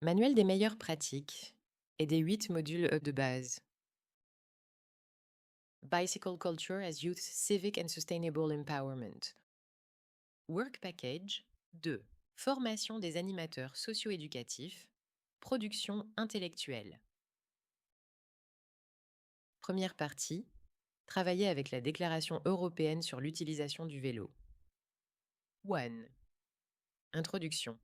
Manuel des meilleures pratiques et des 8 modules de base. Bicycle Culture as Youth Civic and Sustainable Empowerment. Work Package 2. Formation des animateurs socio-éducatifs. Production intellectuelle. Première partie. Travailler avec la Déclaration européenne sur l'utilisation du vélo. 1. Introduction.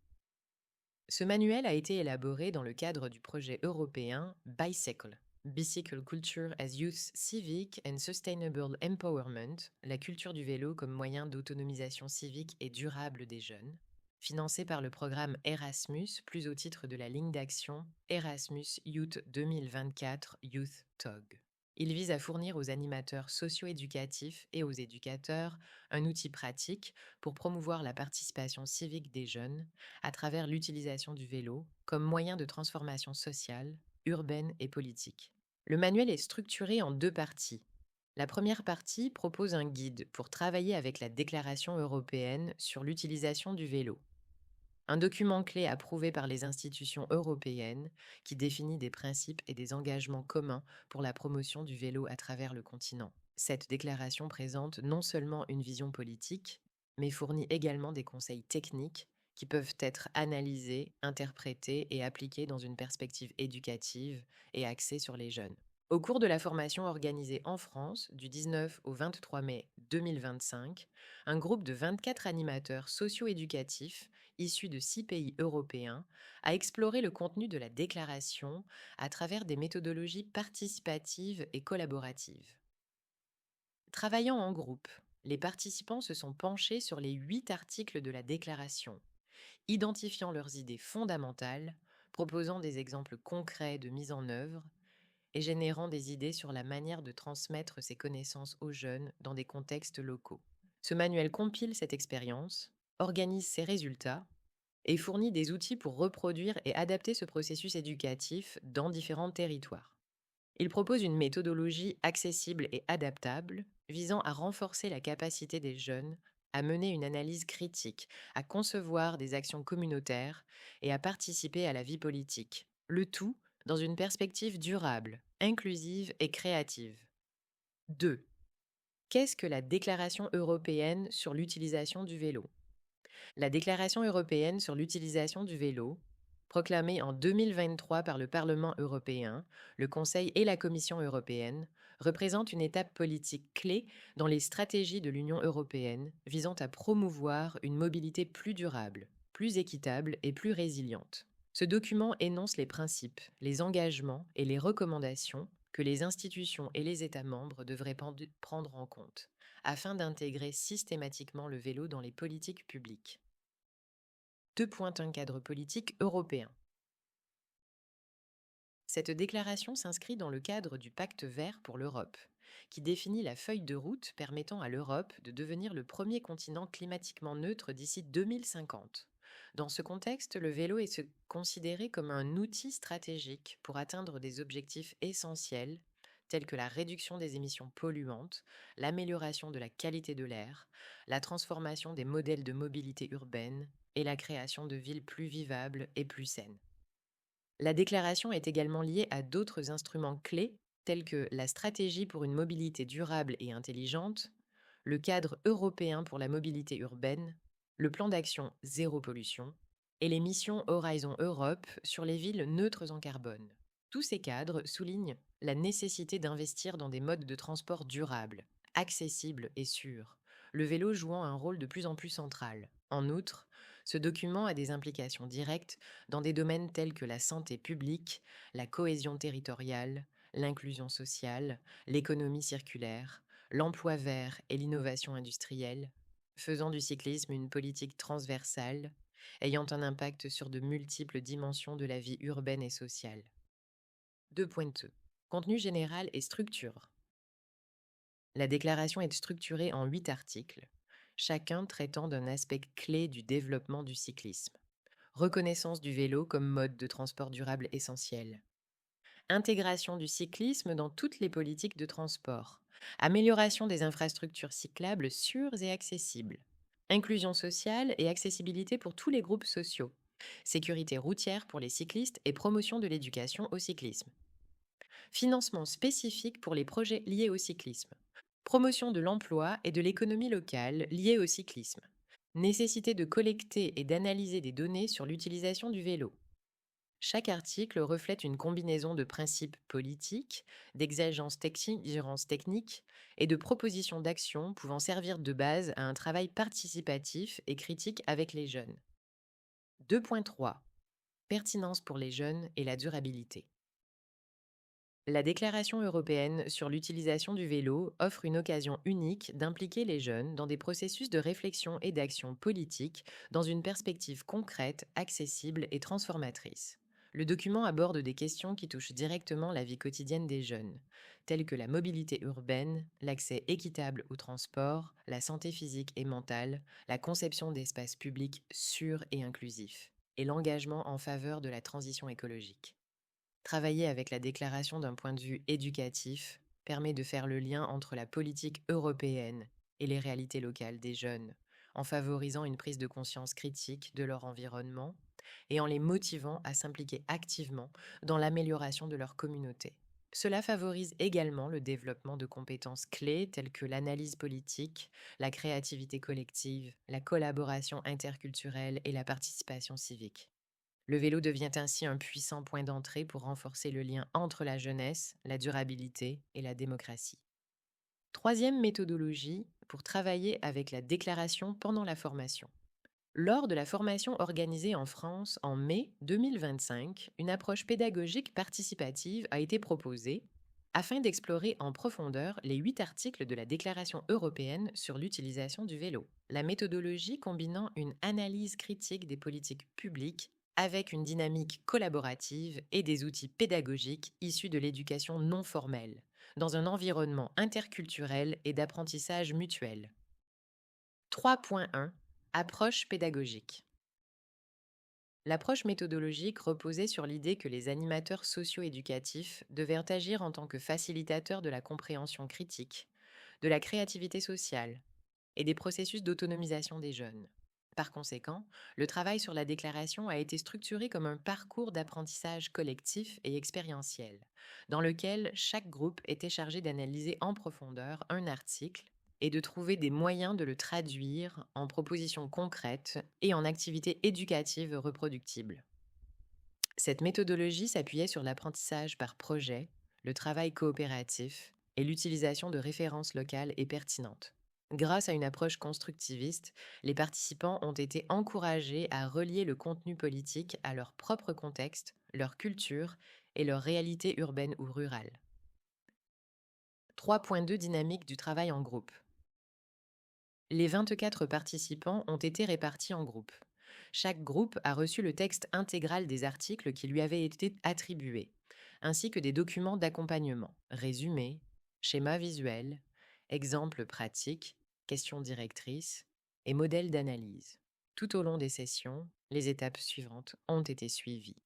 Ce manuel a été élaboré dans le cadre du projet européen Bicycle, Bicycle Culture as Youth Civic and Sustainable Empowerment, la culture du vélo comme moyen d'autonomisation civique et durable des jeunes, financé par le programme Erasmus, plus au titre de la ligne d'action Erasmus Youth 2024 Youth TOG. Il vise à fournir aux animateurs socio-éducatifs et aux éducateurs un outil pratique pour promouvoir la participation civique des jeunes à travers l'utilisation du vélo comme moyen de transformation sociale, urbaine et politique. Le manuel est structuré en 2 parties. La première partie propose un guide pour travailler avec la Déclaration européenne sur l'utilisation du vélo. Un document clé approuvé par les institutions européennes qui définit des principes et des engagements communs pour la promotion du vélo à travers le continent. Cette déclaration présente non seulement une vision politique, mais fournit également des conseils techniques qui peuvent être analysés, interprétés et appliqués dans une perspective éducative et axée sur les jeunes. Au cours de la formation organisée en France du 19 au 23 mai 2025, un groupe de 24 animateurs socio-éducatifs issus de 6 pays européens a exploré le contenu de la déclaration à travers des méthodologies participatives et collaboratives. Travaillant en groupe, les participants se sont penchés sur les 8 articles de la déclaration, identifiant leurs idées fondamentales, proposant des exemples concrets de mise en œuvre et générant des idées sur la manière de transmettre ces connaissances aux jeunes dans des contextes locaux. Ce manuel compile cette expérience, organise ses résultats et fournit des outils pour reproduire et adapter ce processus éducatif dans différents territoires. Il propose une méthodologie accessible et adaptable, visant à renforcer la capacité des jeunes à mener une analyse critique, à concevoir des actions communautaires et à participer à la vie politique. Le tout dans une perspective durable, inclusive et créative. 2. Qu'est-ce que la Déclaration européenne sur l'utilisation du vélo? La Déclaration européenne sur l'utilisation du vélo, proclamée en 2023 par le Parlement européen, le Conseil et la Commission européenne, représente une étape politique clé dans les stratégies de l'Union européenne visant à promouvoir une mobilité plus durable, plus équitable et plus résiliente. Ce document énonce les principes, les engagements et les recommandations que les institutions et les États membres devraient prendre en compte, afin d'intégrer systématiquement le vélo dans les politiques publiques. 2 pointe un cadre politique européen. Cette déclaration s'inscrit dans le cadre du Pacte vert pour l'Europe, qui définit la feuille de route permettant à l'Europe de devenir le premier continent climatiquement neutre d'ici 2050. Dans ce contexte, le vélo est considéré comme un outil stratégique pour atteindre des objectifs essentiels tels que la réduction des émissions polluantes, l'amélioration de la qualité de l'air, la transformation des modèles de mobilité urbaine et la création de villes plus vivables et plus saines. La déclaration est également liée à d'autres instruments clés tels que la stratégie pour une mobilité durable et intelligente, le cadre européen pour la mobilité urbaine, le plan d'action zéro pollution et les missions Horizon Europe sur les villes neutres en carbone. Tous ces cadres soulignent la nécessité d'investir dans des modes de transport durables, accessibles et sûrs, le vélo jouant un rôle de plus en plus central. En outre, ce document a des implications directes dans des domaines tels que la santé publique, la cohésion territoriale, l'inclusion sociale, l'économie circulaire, l'emploi vert et l'innovation industrielle, faisant du cyclisme une politique transversale, ayant un impact sur de multiples dimensions de la vie urbaine et sociale. 2.2. Contenu général et structure. La déclaration est structurée en 8 articles, chacun traitant d'un aspect clé du développement du cyclisme. Reconnaissance du vélo comme mode de transport durable essentiel. Intégration du cyclisme dans toutes les politiques de transport. Amélioration des infrastructures cyclables sûres et accessibles. Inclusion sociale et accessibilité pour tous les groupes sociaux. sécurité routière pour les cyclistes et promotion de l'éducation au cyclisme. Financement spécifique pour les projets liés au cyclisme. Promotion de l'emploi et de l'économie locale liée au cyclisme. Nécessité de collecter et d'analyser des données sur l'utilisation du vélo. Chaque article reflète une combinaison de principes politiques, d'exigences techniques et de propositions d'action pouvant servir de base à un travail participatif et critique avec les jeunes. 2.3. Pertinence pour les jeunes et la durabilité. La Déclaration européenne sur l'utilisation du vélo offre une occasion unique d'impliquer les jeunes dans des processus de réflexion et d'action politique dans une perspective concrète, accessible et transformatrice. Le document aborde des questions qui touchent directement la vie quotidienne des jeunes, telles que la mobilité urbaine, l'accès équitable au transport, la santé physique et mentale, la conception d'espaces publics sûrs et inclusifs, et l'engagement en faveur de la transition écologique. Travailler avec la déclaration d'un point de vue éducatif permet de faire le lien entre la politique européenne et les réalités locales des jeunes, en favorisant une prise de conscience critique de leur environnement et en les motivant à s'impliquer activement dans l'amélioration de leur communauté. Cela favorise également le développement de compétences clés telles que l'analyse politique, la créativité collective, la collaboration interculturelle et la participation civique. Le vélo devient ainsi un puissant point d'entrée pour renforcer le lien entre la jeunesse, la durabilité et la démocratie. Troisième méthodologie pour travailler avec la déclaration pendant la formation. Lors de la formation organisée en France en mai 2025, une approche pédagogique participative a été proposée afin d'explorer en profondeur les 8 articles de la Déclaration européenne sur l'utilisation du vélo. La méthodologie combinant une analyse critique des politiques publiques avec une dynamique collaborative et des outils pédagogiques issus de l'éducation non formelle, dans un environnement interculturel et d'apprentissage mutuel. 3.1. Approche pédagogique. L'approche méthodologique reposait sur l'idée que les animateurs socio-éducatifs devaient agir en tant que facilitateurs de la compréhension critique, de la créativité sociale et des processus d'autonomisation des jeunes. Par conséquent, le travail sur la déclaration a été structuré comme un parcours d'apprentissage collectif et expérientiel, dans lequel chaque groupe était chargé d'analyser en profondeur un article et de trouver des moyens de le traduire en propositions concrètes et en activités éducatives reproductibles. Cette méthodologie s'appuyait sur l'apprentissage par projet, le travail coopératif et l'utilisation de références locales et pertinentes. Grâce à une approche constructiviste, les participants ont été encouragés à relier le contenu politique à leur propre contexte, leur culture et leur réalité urbaine ou rurale. 3.2 Dynamique du travail en groupe. Les 24 participants ont été répartis en groupes. Chaque groupe a reçu le texte intégral des articles qui lui avaient été attribués, ainsi que des documents d'accompagnement, résumés, schémas visuels, exemples pratiques, questions directrices et modèles d'analyse. Tout au long des sessions, les étapes suivantes ont été suivies.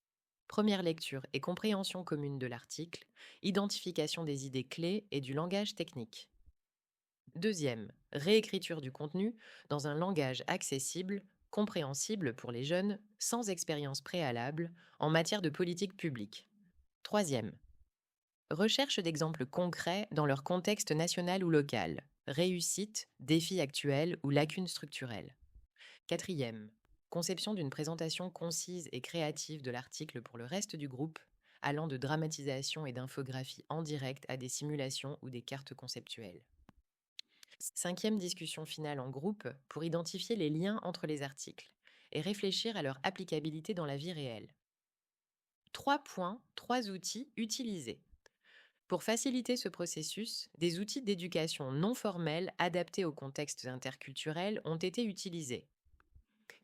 Première lecture et compréhension commune de l'article, identification des idées clés et du langage technique. Deuxième, réécriture du contenu dans un langage accessible, compréhensible pour les jeunes, sans expérience préalable en matière de politique publique. Troisième, recherche d'exemples concrets dans leur contexte national ou local, réussite, défis actuels ou lacunes structurelles. Quatrième, conception d'une présentation concise et créative de l'article pour le reste du groupe, allant de dramatisation et d'infographie en direct à des simulations ou des cartes conceptuelles. Cinquième discussion finale en groupe pour identifier les liens entre les articles et réfléchir à leur applicabilité dans la vie réelle. 3 points, 3 outils utilisés. Pour faciliter ce processus, des outils d'éducation non formels adaptés aux contextes interculturels ont été utilisés.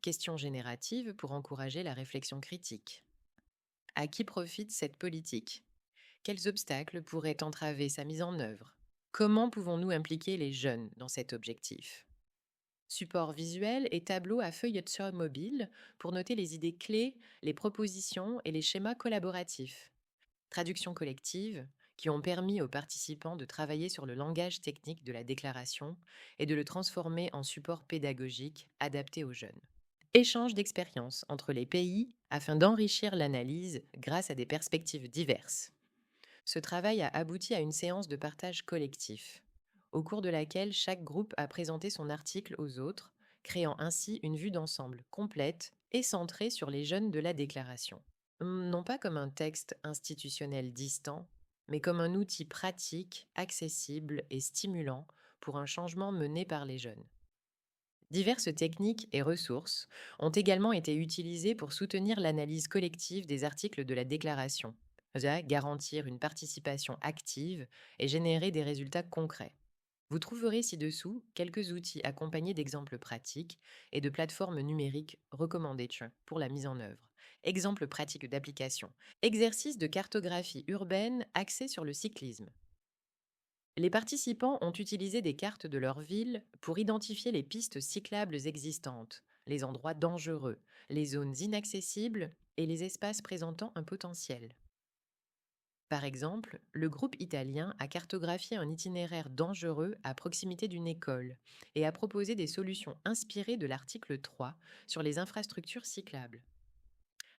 Questions génératives pour encourager la réflexion critique. À qui profite cette politique? Quels obstacles pourraient entraver sa mise en œuvre? Comment pouvons-nous impliquer les jeunes dans cet objectif? Support visuel et tableau à feuilleton mobile pour noter les idées clés, les propositions et les schémas collaboratifs. Traduction collective qui ont permis aux participants de travailler sur le langage technique de la déclaration et de le transformer en support pédagogique adapté aux jeunes. Échange d'expériences entre les pays afin d'enrichir l'analyse grâce à des perspectives diverses. Ce travail a abouti à une séance de partage collectif, au cours de laquelle chaque groupe a présenté son article aux autres, créant ainsi une vue d'ensemble complète et centrée sur les jeunes de la déclaration. Non pas comme un texte institutionnel distant, mais comme un outil pratique, accessible et stimulant pour un changement mené par les jeunes. Diverses techniques et ressources ont également été utilisées pour soutenir l'analyse collective des articles de la déclaration, à garantir une participation active et générer des résultats concrets. Vous trouverez ci-dessous quelques outils accompagnés d'exemples pratiques et de plateformes numériques recommandées pour la mise en œuvre. Exemples pratiques d'application. Exercice de cartographie urbaine axé sur le cyclisme. Les participants ont utilisé des cartes de leur ville pour identifier les pistes cyclables existantes, les endroits dangereux, les zones inaccessibles et les espaces présentant un potentiel. Par exemple, le groupe italien a cartographié un itinéraire dangereux à proximité d'une école et a proposé des solutions inspirées de l'article 3 sur les infrastructures cyclables.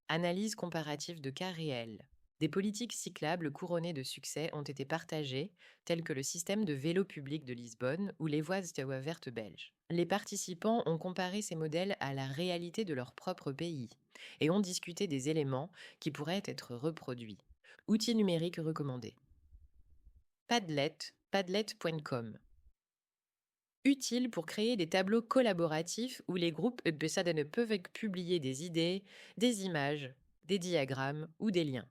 Analyse comparative de cas réels. Des politiques cyclables couronnées de succès ont été partagées, telles que le système de vélo public de Lisbonne ou les voies vertes belges. Les participants ont comparé ces modèles à la réalité de leur propre pays et ont discuté des éléments qui pourraient être reproduits. Outils numériques recommandés. Padlet, padlet.com. Utile pour créer des tableaux collaboratifs où les groupes peuvent publier des idées, des images, des diagrammes ou des liens.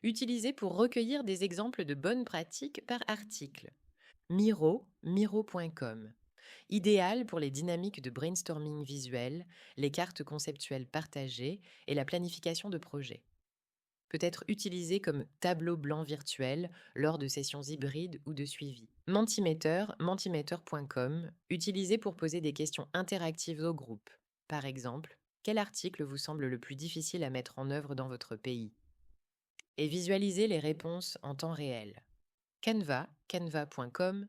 Utilisé pour recueillir des exemples de bonnes pratiques par article. Miro.com. Idéal pour les dynamiques de brainstorming visuel, les cartes conceptuelles partagées et la planification de projets. Peut être utilisé comme tableau blanc virtuel lors de sessions hybrides ou de suivi. Mentimeter, mentimeter.com, utilisé pour poser des questions interactives au groupe. Par exemple, quel article vous semble le plus difficile à mettre en œuvre dans votre pays? Et visualiser les réponses en temps réel. Canva, canva.com,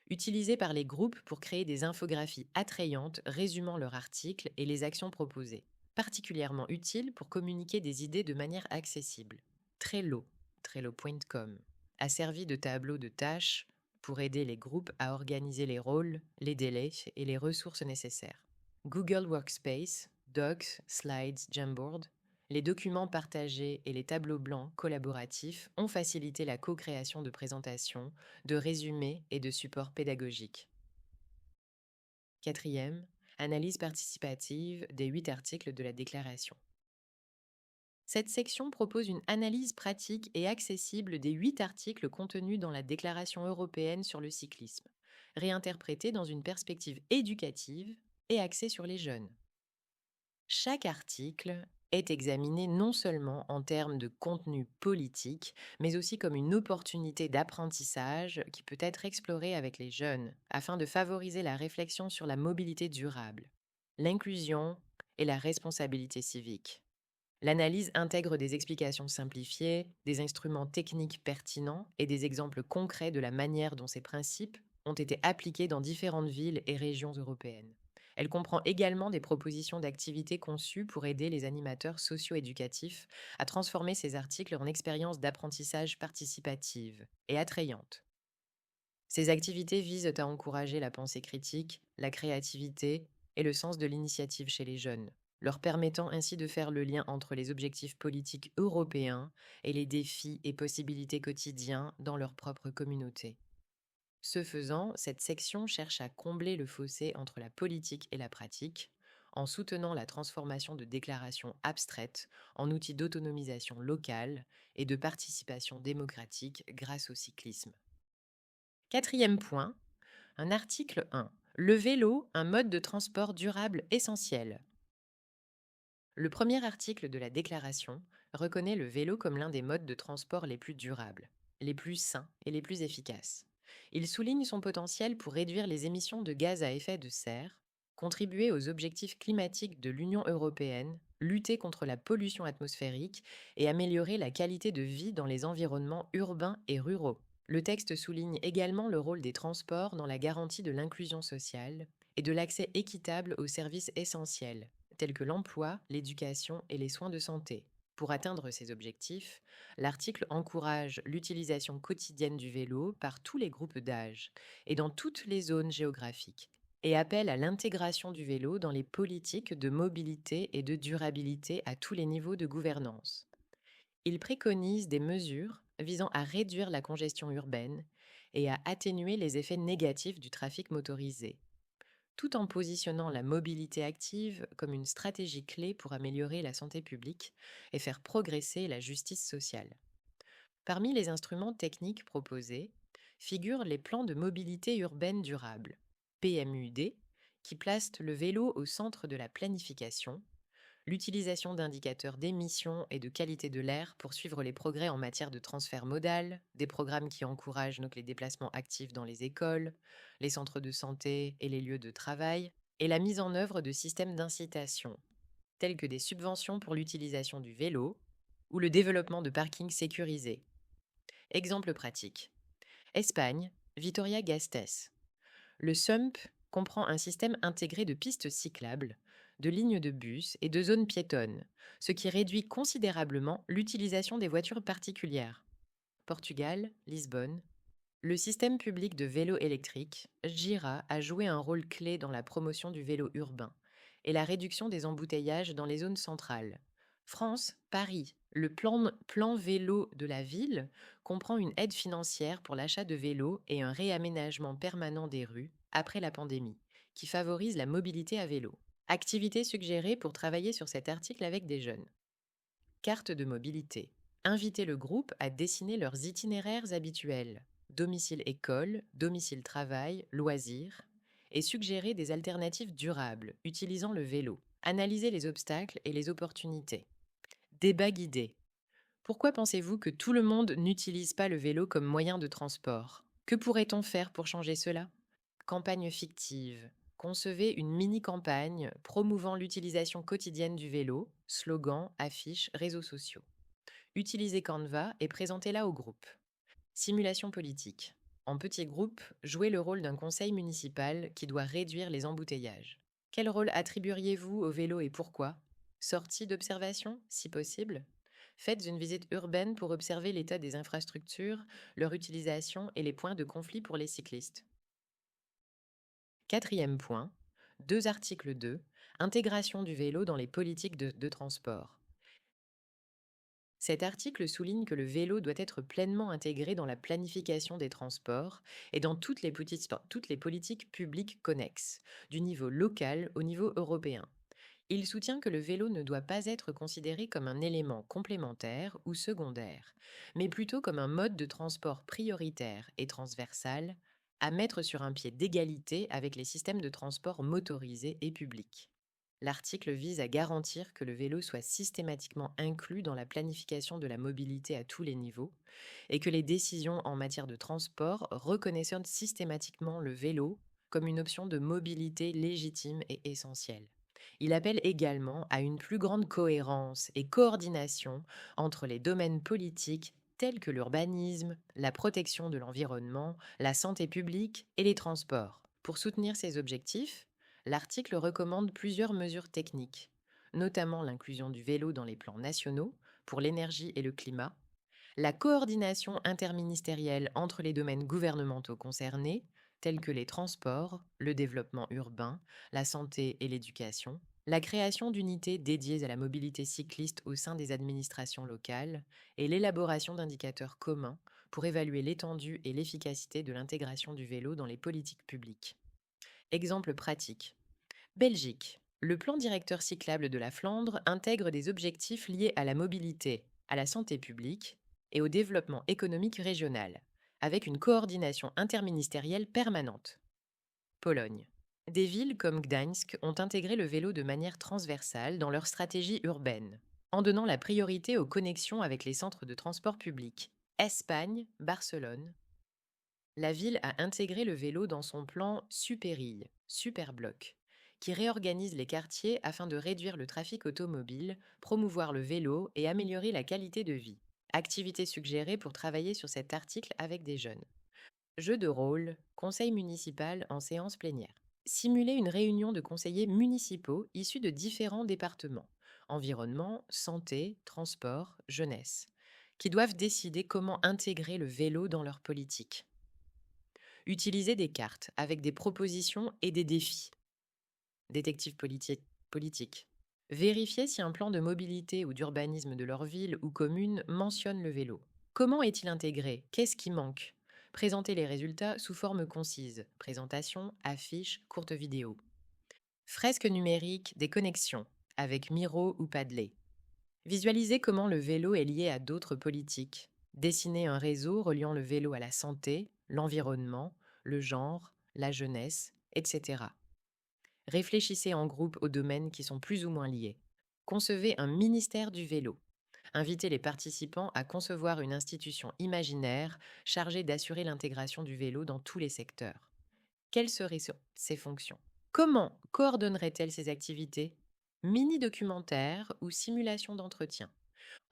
utilisé par les groupes pour créer des infographies attrayantes résumant leur article et les actions proposées. Particulièrement utile pour communiquer des idées de manière accessible. Trello, trello.com, a servi de tableau de tâches pour aider les groupes à organiser les rôles, les délais et les ressources nécessaires. Google Workspace, Docs, Slides, Jamboard, les documents partagés et les tableaux blancs collaboratifs ont facilité la co-création de présentations, de résumés et de supports pédagogiques. Quatrième, analyse participative des 8 articles de la déclaration. Cette section propose une analyse pratique et accessible des 8 articles contenus dans la Déclaration européenne sur le cyclisme, réinterprétés dans une perspective éducative et axée sur les jeunes. Chaque article est examiné non seulement en termes de contenu politique, mais aussi comme une opportunité d'apprentissage qui peut être explorée avec les jeunes, afin de favoriser la réflexion sur la mobilité durable, l'inclusion et la responsabilité civique. L'analyse intègre des explications simplifiées, des instruments techniques pertinents et des exemples concrets de la manière dont ces principes ont été appliqués dans différentes villes et régions européennes. Elle comprend également des propositions d'activités conçues pour aider les animateurs socio-éducatifs à transformer ces articles en expériences d'apprentissage participative et attrayantes. Ces activités visent à encourager la pensée critique, la créativité et le sens de l'initiative chez les jeunes, leur permettant ainsi de faire le lien entre les objectifs politiques européens et les défis et possibilités quotidiens dans leur propre communauté. Ce faisant, cette section cherche à combler le fossé entre la politique et la pratique, en soutenant la transformation de déclarations abstraites en outils d'autonomisation locale et de participation démocratique grâce au cyclisme. Quatrième point, un article 1. Le vélo, un mode de transport durable essentiel. Le premier article de la déclaration reconnaît le vélo comme l'un des modes de transport les plus durables, les plus sains et les plus efficaces. Il souligne son potentiel pour réduire les émissions de gaz à effet de serre, contribuer aux objectifs climatiques de l'Union européenne, lutter contre la pollution atmosphérique et améliorer la qualité de vie dans les environnements urbains et ruraux. Le texte souligne également le rôle des transports dans la garantie de l'inclusion sociale et de l'accès équitable aux services essentiels, tels que l'emploi, l'éducation et les soins de santé. Pour atteindre ces objectifs, l'article encourage l'utilisation quotidienne du vélo par tous les groupes d'âge et dans toutes les zones géographiques, et appelle à l'intégration du vélo dans les politiques de mobilité et de durabilité à tous les niveaux de gouvernance. Il préconise des mesures visant à réduire la congestion urbaine et à atténuer les effets négatifs du trafic motorisé, tout en positionnant la mobilité active comme une stratégie clé pour améliorer la santé publique et faire progresser la justice sociale. Parmi les instruments techniques proposés figurent les plans de mobilité urbaine durable, PMUD, qui placent le vélo au centre de la planification, l'utilisation d'indicateurs d'émissions et de qualité de l'air pour suivre les progrès en matière de transfert modal, des programmes qui encouragent donc les déplacements actifs dans les écoles, les centres de santé et les lieux de travail, et la mise en œuvre de systèmes d'incitation, tels que des subventions pour l'utilisation du vélo ou le développement de parkings sécurisés. Exemple pratique. Espagne, Vitoria-Gasteiz. Le SUMP comprend un système intégré de pistes cyclables, de lignes de bus et de zones piétonnes, ce qui réduit considérablement l'utilisation des voitures particulières. Portugal, Lisbonne. Le système public de vélos électriques, Gira, a joué un rôle clé dans la promotion du vélo urbain et la réduction des embouteillages dans les zones centrales. France, Paris. Le plan vélo de la ville comprend une aide financière pour l'achat de vélos et un réaménagement permanent des rues après la pandémie, qui favorise la mobilité à vélo. Activités suggérées pour travailler sur cet article avec des jeunes. Carte de mobilité. Inviter le groupe à dessiner leurs itinéraires habituels, domicile-école, domicile-travail, loisirs, et suggérer des alternatives durables utilisant le vélo. Analyser les obstacles et les opportunités. Débat guidé. Pourquoi pensez-vous que tout le monde n'utilise pas le vélo comme moyen de transport? Que pourrait-on faire pour changer cela? Campagne fictive. Concevez une mini-campagne promouvant l'utilisation quotidienne du vélo, slogans, affiches, réseaux sociaux. Utilisez Canva et présentez-la au groupe. Simulation politique. En petit groupe, jouez le rôle d'un conseil municipal qui doit réduire les embouteillages. Quel rôle attribueriez-vous au vélo et pourquoi? Sortie d'observation, si possible? Faites une visite urbaine pour observer l'état des infrastructures, leur utilisation et les points de conflit pour les cyclistes. Quatrième point, 2 articles 2, intégration du vélo dans les politiques de transport. Cet article souligne que le vélo doit être pleinement intégré dans la planification des transports et dans toutes les politiques publiques connexes, du niveau local au niveau européen. Il soutient que le vélo ne doit pas être considéré comme un élément complémentaire ou secondaire, mais plutôt comme un mode de transport prioritaire et transversal à mettre sur un pied d'égalité avec les systèmes de transport motorisés et publics. L'article vise à garantir que le vélo soit systématiquement inclus dans la planification de la mobilité à tous les niveaux et que les décisions en matière de transport reconnaissent systématiquement le vélo comme une option de mobilité légitime et essentielle. Il appelle également à une plus grande cohérence et coordination entre les domaines politiques tels que l'urbanisme, la protection de l'environnement, la santé publique et les transports. Pour soutenir ces objectifs, l'article recommande plusieurs mesures techniques, notamment l'inclusion du vélo dans les plans nationaux pour l'énergie et le climat, la coordination interministérielle entre les domaines gouvernementaux concernés, tels que les transports, le développement urbain, la santé et l'éducation, la création d'unités dédiées à la mobilité cycliste au sein des administrations locales et l'élaboration d'indicateurs communs pour évaluer l'étendue et l'efficacité de l'intégration du vélo dans les politiques publiques. Exemple pratique. Belgique. Le plan directeur cyclable de la Flandre intègre des objectifs liés à la mobilité, à la santé publique et au développement économique régional, avec une coordination interministérielle permanente. Pologne. Des villes comme Gdańsk ont intégré le vélo de manière transversale dans leur stratégie urbaine, en donnant la priorité aux connexions avec les centres de transport public. Espagne, Barcelone. La ville a intégré le vélo dans son plan Superil, Superbloc, qui réorganise les quartiers afin de réduire le trafic automobile, promouvoir le vélo et améliorer la qualité de vie. Activités suggérées pour travailler sur cet article avec des jeunes. Jeu de rôle, conseil municipal en séance plénière. Simuler une réunion de conseillers municipaux issus de différents départements, environnement, santé, transport, jeunesse, qui doivent décider comment intégrer le vélo dans leur politique. Utiliser des cartes avec des propositions et des défis. Détective politique. Vérifier si un plan de mobilité ou d'urbanisme de leur ville ou commune mentionne le vélo. Comment est-il intégré? Qu'est-ce qui manque? Présenter les résultats sous forme concise. Présentation, affiche, courte vidéo. Fresque numérique des connexions, avec Miro ou Padlet. Visualiser comment le vélo est lié à d'autres politiques. Dessiner un réseau reliant le vélo à la santé, l'environnement, le genre, la jeunesse, etc. Réfléchissez en groupe aux domaines qui sont plus ou moins liés. Concevez un ministère du vélo. Invitez les participants à concevoir une institution imaginaire chargée d'assurer l'intégration du vélo dans tous les secteurs. Quelles seraient ses fonctions? Comment coordonnerait-elle ses activités? Mini-documentaire ou simulation d'entretien?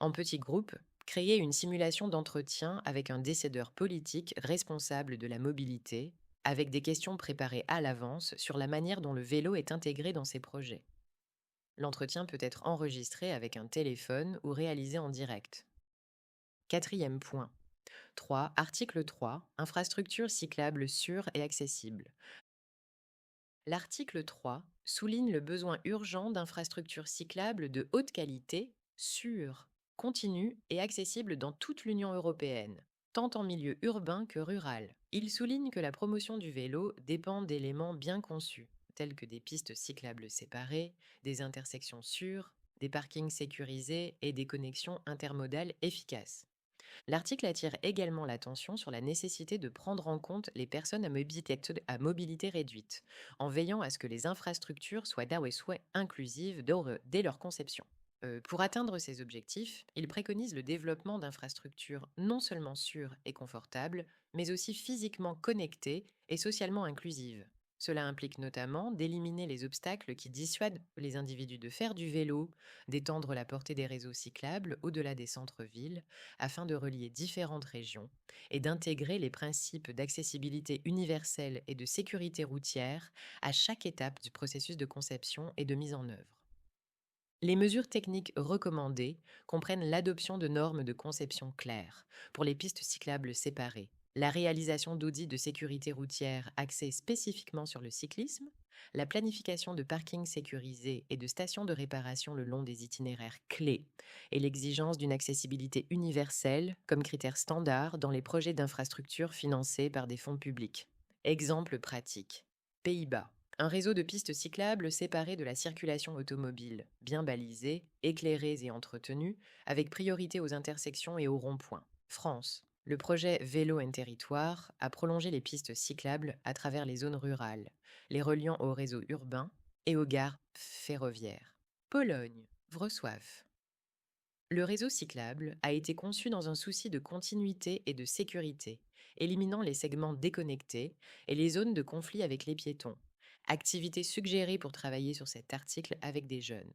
En petits groupes, créez une simulation d'entretien avec un décideur politique responsable de la mobilité, avec des questions préparées à l'avance sur la manière dont le vélo est intégré dans ses projets. L'entretien peut être enregistré avec un téléphone ou réalisé en direct. Quatrième point. 3. Article 3. Infrastructures cyclables sûres et accessibles. L'article 3 souligne le besoin urgent d'infrastructures cyclables de haute qualité, sûres, continues et accessibles dans toute l'Union européenne, tant en milieu urbain que rural. Il souligne que la promotion du vélo dépend d'éléments bien conçus, tels que des pistes cyclables séparées, des intersections sûres, des parkings sécurisés et des connexions intermodales efficaces. L'article attire également l'attention sur la nécessité de prendre en compte les personnes à mobilité réduite, en veillant à ce que les infrastructures soient inclusives dès leur conception. Pour atteindre ces objectifs, il préconise le développement d'infrastructures non seulement sûres et confortables, mais aussi physiquement connectées et socialement inclusives. Cela implique notamment d'éliminer les obstacles qui dissuadent les individus de faire du vélo, d'étendre la portée des réseaux cyclables au-delà des centres-villes, afin de relier différentes régions et d'intégrer les principes d'accessibilité universelle et de sécurité routière à chaque étape du processus de conception et de mise en œuvre. Les mesures techniques recommandées comprennent l'adoption de normes de conception claires pour les pistes cyclables séparées, la réalisation d'audits de sécurité routière axés spécifiquement sur le cyclisme, la planification de parkings sécurisés et de stations de réparation le long des itinéraires clés, et l'exigence d'une accessibilité universelle comme critère standard dans les projets d'infrastructures financés par des fonds publics. Exemple pratique. Pays-Bas. Un réseau de pistes cyclables séparées de la circulation automobile, bien balisées, éclairées et entretenues, avec priorité aux intersections et aux ronds-points. France. Le projet Vélo and Territoire a prolongé les pistes cyclables à travers les zones rurales, les reliant au réseau urbain et aux gares ferroviaires. Pologne. Wrocław. Le réseau cyclable a été conçu dans un souci de continuité et de sécurité, éliminant les segments déconnectés et les zones de conflit avec les piétons. Activité suggérée pour travailler sur cet article avec des jeunes.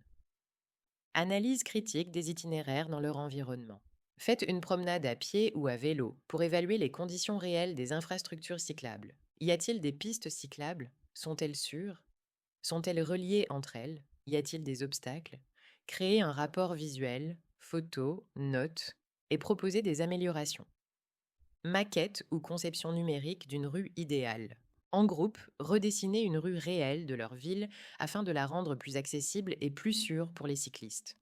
Analyse critique des itinéraires dans leur environnement. Faites une promenade à pied ou à vélo pour évaluer les conditions réelles des infrastructures cyclables. Y a-t-il des pistes cyclables? Sont-elles sûres? Sont-elles reliées entre elles? Y a-t-il des obstacles? Créer un rapport visuel, photos, notes et proposer des améliorations. Maquette ou conception numérique d'une rue idéale. En groupe, redessiner une rue réelle de leur ville afin de la rendre plus accessible et plus sûre pour les cyclistes.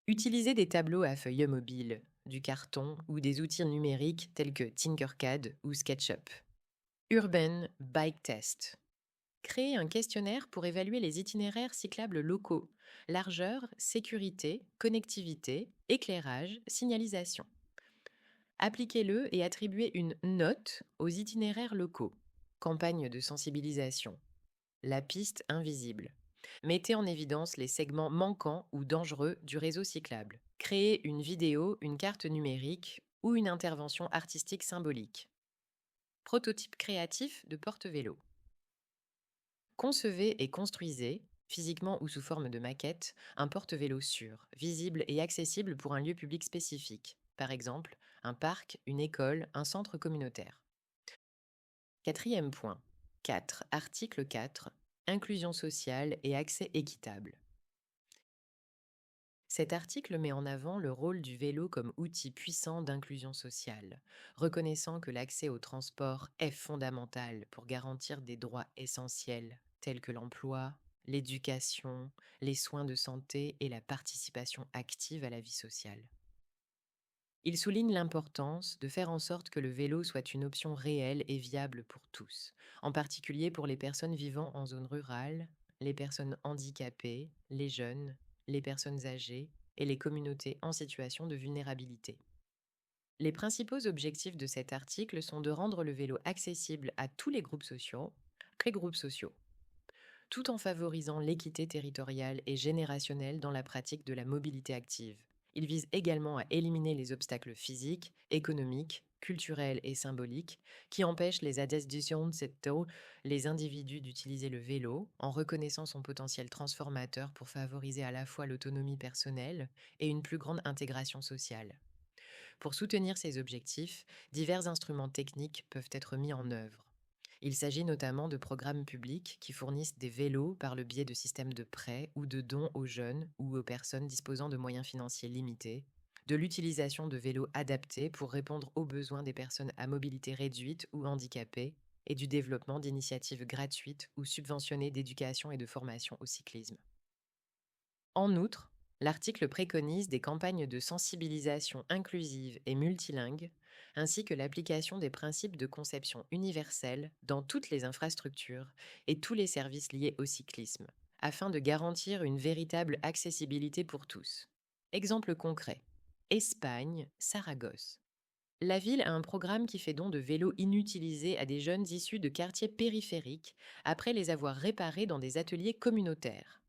Utilisez des tableaux à feuilles mobiles, du carton ou des outils numériques tels que Tinkercad ou SketchUp. Urban Bike Test. Créer un questionnaire pour évaluer les itinéraires cyclables locaux, largeur, sécurité, connectivité, éclairage, signalisation. Appliquez-le et attribuez une note aux itinéraires locaux. Campagne de sensibilisation. La piste invisible. Mettez en évidence les segments manquants ou dangereux du réseau cyclable. Créez une vidéo, une carte numérique ou une intervention artistique symbolique. Prototype créatif de porte-vélo. Concevez et construisez, physiquement ou sous forme de maquette, un porte-vélo sûr, visible et accessible pour un lieu public spécifique, par exemple un parc, une école, un centre communautaire. Quatrième point. 4. Article 4. Inclusion sociale et accès équitable. Cet article met en avant le rôle du vélo comme outil puissant d'inclusion sociale, reconnaissant que l'accès au transport est fondamental pour garantir des droits essentiels tels que l'emploi, l'éducation, les soins de santé et la participation active à la vie sociale. Il souligne l'importance de faire en sorte que le vélo soit une option réelle et viable pour tous, en particulier pour les personnes vivant en zone rurale, les personnes handicapées, les jeunes, les personnes âgées et les communautés en situation de vulnérabilité. Les principaux objectifs de cet article sont de rendre le vélo accessible à tous les groupes sociaux, tout en favorisant l'équité territoriale et générationnelle dans la pratique de la mobilité active. Il vise également à éliminer les obstacles physiques, économiques, culturels et symboliques qui empêchent les les individus d'utiliser le vélo en reconnaissant son potentiel transformateur pour favoriser à la fois l'autonomie personnelle et une plus grande intégration sociale. Pour soutenir ces objectifs, divers instruments techniques peuvent être mis en œuvre. Il s'agit notamment de programmes publics qui fournissent des vélos par le biais de systèmes de prêts ou de dons aux jeunes ou aux personnes disposant de moyens financiers limités, de l'utilisation de vélos adaptés pour répondre aux besoins des personnes à mobilité réduite ou handicapées, et du développement d'initiatives gratuites ou subventionnées d'éducation et de formation au cyclisme. En outre, l'article préconise des campagnes de sensibilisation inclusive et multilingue, ainsi que l'application des principes de conception universelle dans toutes les infrastructures et tous les services liés au cyclisme, afin de garantir une véritable accessibilité pour tous. Exemple concret. Espagne, Saragosse. La ville a un programme qui fait don de vélos inutilisés à des jeunes issus de quartiers périphériques après les avoir réparés dans des ateliers communautaires.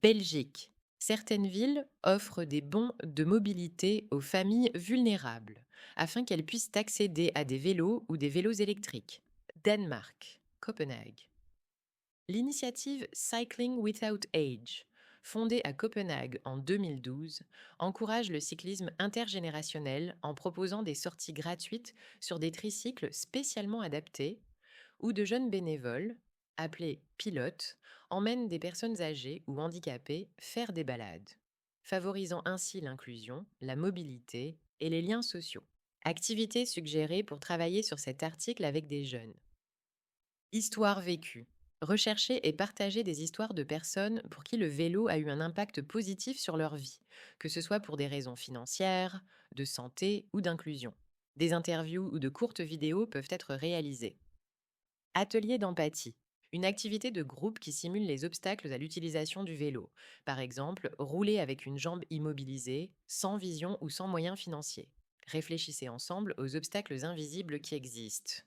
Belgique. Certaines villes offrent des bons de mobilité aux familles vulnérables, afin qu'elles puissent accéder à des vélos ou des vélos électriques. Danemark. Copenhague. L'initiative Cycling Without Age, fondée à Copenhague en 2012, encourage le cyclisme intergénérationnel en proposant des sorties gratuites sur des tricycles spécialement adaptés où de jeunes bénévoles, appelés pilotes, emmènent des personnes âgées ou handicapées faire des balades, favorisant ainsi l'inclusion, la mobilité et les liens sociaux. Activités suggérées pour travailler sur cet article avec des jeunes. Histoire vécue. Rechercher et partager des histoires de personnes pour qui le vélo a eu un impact positif sur leur vie, que ce soit pour des raisons financières, de santé ou d'inclusion. Des interviews ou de courtes vidéos peuvent être réalisées. Atelier d'empathie. Une activité de groupe qui simule les obstacles à l'utilisation du vélo. Par exemple, rouler avec une jambe immobilisée, sans vision ou sans moyens financiers. Réfléchissez ensemble aux obstacles invisibles qui existent.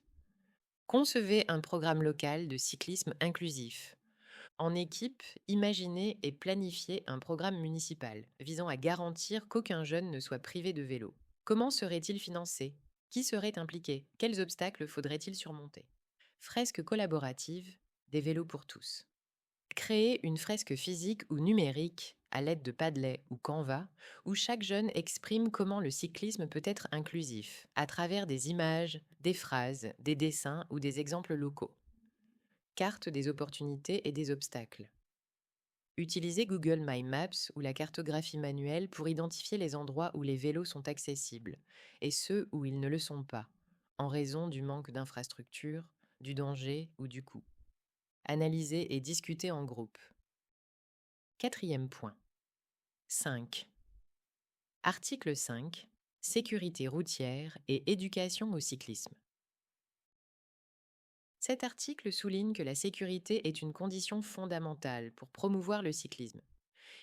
Concevez un programme local de cyclisme inclusif. En équipe, imaginez et planifiez un programme municipal visant à garantir qu'aucun jeune ne soit privé de vélo. Comment serait-il financé? Qui serait impliqué? Quels obstacles faudrait-il surmonter? Fresque collaborative, des vélos pour tous. Créer une fresque physique ou numérique à l'aide de Padlet ou Canva, où chaque jeune exprime comment le cyclisme peut être inclusif, à travers des images, des phrases, des dessins ou des exemples locaux. Carte des opportunités et des obstacles. Utilisez Google My Maps ou la cartographie manuelle pour identifier les endroits où les vélos sont accessibles et ceux où ils ne le sont pas, en raison du manque d'infrastructures, du danger ou du coût. Analyser et discuter en groupe. 4e point. 5. Article 5. Sécurité routière et éducation au cyclisme. Cet article souligne que la sécurité est une condition fondamentale pour promouvoir le cyclisme.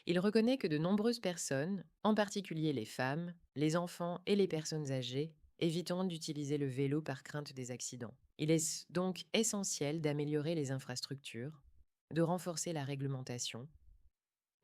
Il reconnaît que de nombreuses personnes, en particulier les femmes, les enfants et les personnes âgées, évitent d'utiliser le vélo par crainte des accidents. Il est donc essentiel d'améliorer les infrastructures, de renforcer la réglementation,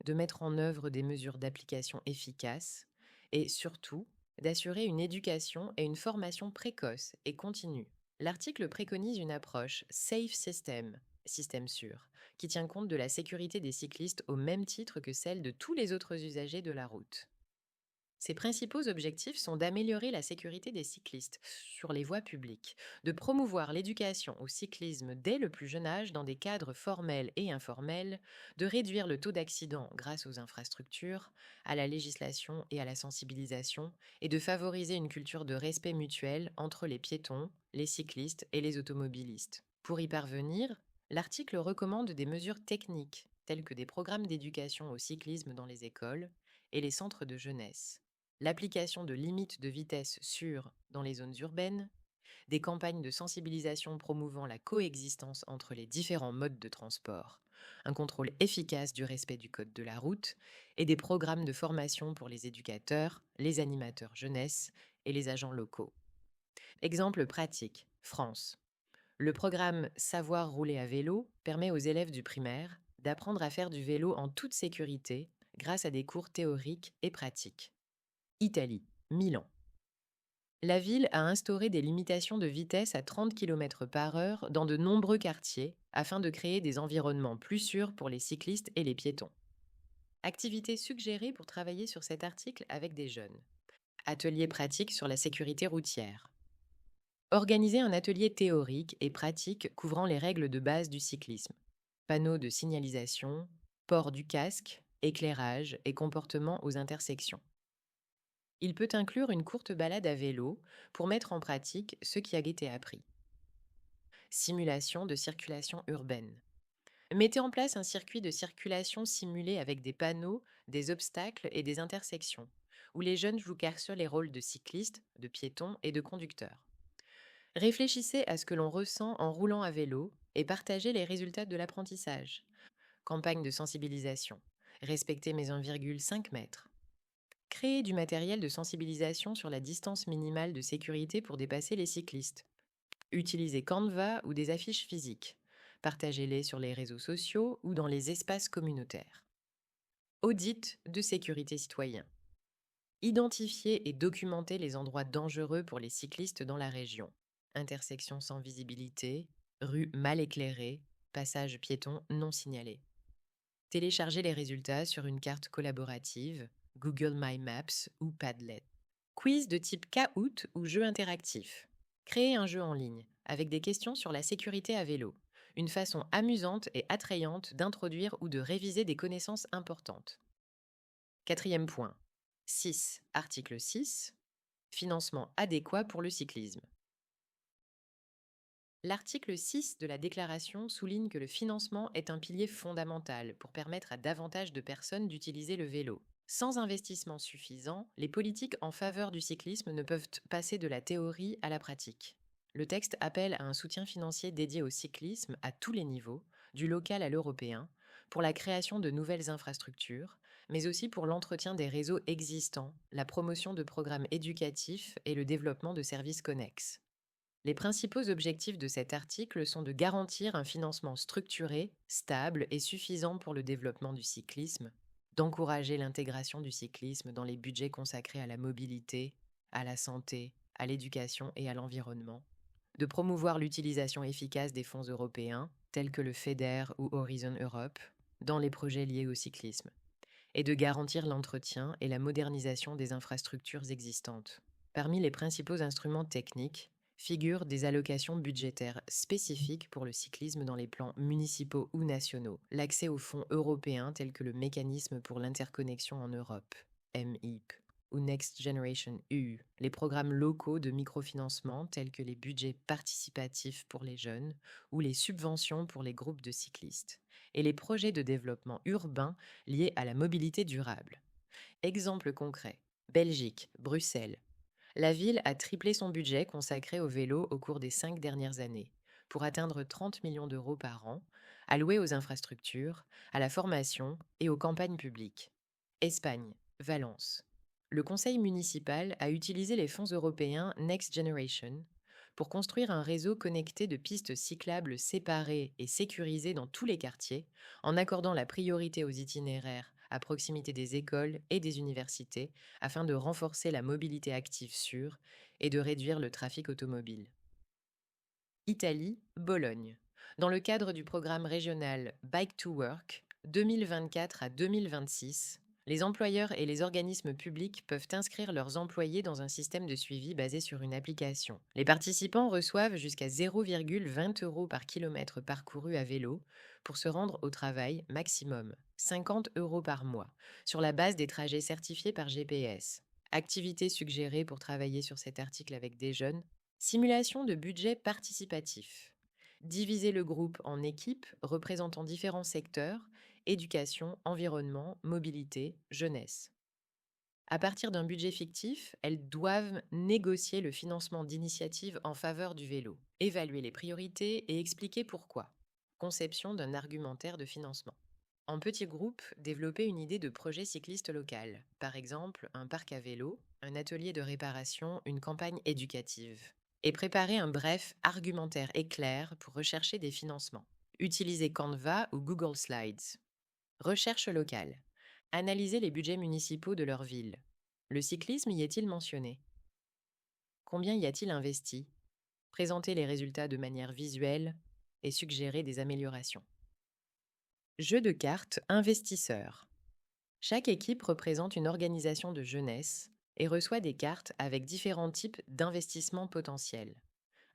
de mettre en œuvre des mesures d'application efficaces et surtout d'assurer une éducation et une formation précoce et continue. L'article préconise une approche Safe System, système sûr, qui tient compte de la sécurité des cyclistes au même titre que celle de tous les autres usagers de la route. Ses principaux objectifs sont d'améliorer la sécurité des cyclistes sur les voies publiques, de promouvoir l'éducation au cyclisme dès le plus jeune âge dans des cadres formels et informels, de réduire le taux d'accidents grâce aux infrastructures, à la législation et à la sensibilisation, et de favoriser une culture de respect mutuel entre les piétons, les cyclistes et les automobilistes. Pour y parvenir, l'article recommande des mesures techniques, telles que des programmes d'éducation au cyclisme dans les écoles et les centres de jeunesse, l'application de limites de vitesse sûres dans les zones urbaines, des campagnes de sensibilisation promouvant la coexistence entre les différents modes de transport, un contrôle efficace du respect du code de la route et des programmes de formation pour les éducateurs, les animateurs jeunesse et les agents locaux. Exemple pratique, France. Le programme Savoir rouler à vélo permet aux élèves du primaire d'apprendre à faire du vélo en toute sécurité grâce à des cours théoriques et pratiques. Italie, Milan. La ville a instauré des limitations de vitesse à 30 km/h dans de nombreux quartiers afin de créer des environnements plus sûrs pour les cyclistes et les piétons. Activités suggérées pour travailler sur cet article avec des jeunes. Atelier pratique sur la sécurité routière. Organiser un atelier théorique et pratique couvrant les règles de base du cyclisme. Panneaux de signalisation, port du casque, éclairage et comportement aux intersections. Il peut inclure une courte balade à vélo pour mettre en pratique ce qui a été appris. Simulation de circulation urbaine. Mettez en place un circuit de circulation simulé avec des panneaux, des obstacles et des intersections, où les jeunes jouent sur les rôles de cyclistes, de piétons et de conducteurs. Réfléchissez à ce que l'on ressent en roulant à vélo et partagez les résultats de l'apprentissage. Campagne de sensibilisation. Respectez mes 1,5 m. Créer du matériel de sensibilisation sur la distance minimale de sécurité pour dépasser les cyclistes. Utilisez Canva ou des affiches physiques. Partagez-les sur les réseaux sociaux ou dans les espaces communautaires. Audit de sécurité citoyen. Identifiez et documentez les endroits dangereux pour les cyclistes dans la région. Intersections sans visibilité, rues mal éclairées, passages piétons non signalés. Téléchargez les résultats sur une carte collaborative, Google My Maps ou Padlet. Quiz de type Kahoot ou jeu interactif. Créez un jeu en ligne avec des questions sur la sécurité à vélo, une façon amusante et attrayante d'introduire ou de réviser des connaissances importantes. Quatrième point. 6. Article 6. Financement adéquat pour le cyclisme. L'article 6 de la déclaration souligne que le financement est un pilier fondamental pour permettre à davantage de personnes d'utiliser le vélo. Sans investissement suffisant, les politiques en faveur du cyclisme ne peuvent passer de la théorie à la pratique. Le texte appelle à un soutien financier dédié au cyclisme à tous les niveaux, du local à l'européen, pour la création de nouvelles infrastructures, mais aussi pour l'entretien des réseaux existants, la promotion de programmes éducatifs et le développement de services connexes. Les principaux objectifs de cet article sont de garantir un financement structuré, stable et suffisant pour le développement du cyclisme, d'encourager l'intégration du cyclisme dans les budgets consacrés à la mobilité, à la santé, à l'éducation et à l'environnement, de promouvoir l'utilisation efficace des fonds européens, tels que le FEDER ou Horizon Europe, dans les projets liés au cyclisme, et de garantir l'entretien et la modernisation des infrastructures existantes. Parmi les principaux instruments techniques figurent des allocations budgétaires spécifiques pour le cyclisme dans les plans municipaux ou nationaux, l'accès aux fonds européens tels que le Mécanisme pour l'interconnexion en Europe, MIP, ou Next Generation EU, les programmes locaux de microfinancement tels que les budgets participatifs pour les jeunes ou les subventions pour les groupes de cyclistes, et les projets de développement urbain liés à la mobilité durable. Exemple concret, Belgique, Bruxelles. La ville a triplé son budget consacré au vélo au cours des 5 dernières années, pour atteindre 30 millions d'euros par an, alloués aux infrastructures, à la formation et aux campagnes publiques. Espagne, Valence. Le conseil municipal a utilisé les fonds européens Next Generation pour construire un réseau connecté de pistes cyclables séparées et sécurisées dans tous les quartiers, en accordant la priorité aux itinéraires à proximité des écoles et des universités, afin de renforcer la mobilité active sûre et de réduire le trafic automobile. Italie, Bologne. Dans le cadre du programme régional Bike to Work 2024 à 2026, Les employeurs et les organismes publics peuvent inscrire leurs employés dans un système de suivi basé sur une application. Les participants reçoivent jusqu'à 0,20 € par kilomètre parcouru à vélo pour se rendre au travail maximum, 50 € par mois, sur la base des trajets certifiés par GPS. Activités suggérées pour travailler sur cet article avec des jeunes. Simulation de budget participatif. Diviser le groupe en équipes représentant différents secteurs: éducation, environnement, mobilité, jeunesse. À partir d'un budget fictif, elles doivent négocier le financement d'initiatives en faveur du vélo, évaluer les priorités et expliquer pourquoi. Conception d'un argumentaire de financement. En petits groupes, développer une idée de projet cycliste local, par exemple un parc à vélo, un atelier de réparation, une campagne éducative. Et préparer un bref argumentaire éclair pour rechercher des financements. Utiliser Canva ou Google Slides. Recherche locale. Analyser les budgets municipaux de leur ville. Le cyclisme y est-il mentionné? Combien y a-t-il investi? Présenter les résultats de manière visuelle et suggérer des améliorations. Jeu de cartes investisseurs. Chaque équipe représente une organisation de jeunesse et reçoit des cartes avec différents types d'investissements potentiels.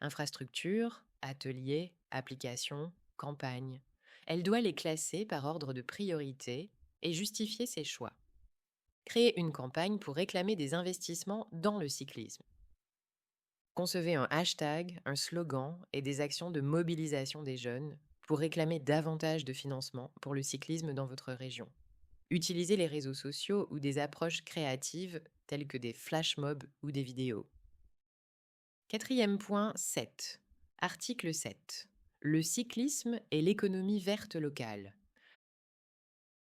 Infrastructures, ateliers, applications, campagnes. Elle doit les classer par ordre de priorité et justifier ses choix. Créer une campagne pour réclamer des investissements dans le cyclisme. Concevez un hashtag, un slogan et des actions de mobilisation des jeunes pour réclamer davantage de financement pour le cyclisme dans votre région. Utilisez les réseaux sociaux ou des approches créatives telles que des flash mobs ou des vidéos. Quatrième point 7. Article 7. Le cyclisme et l'économie verte locale.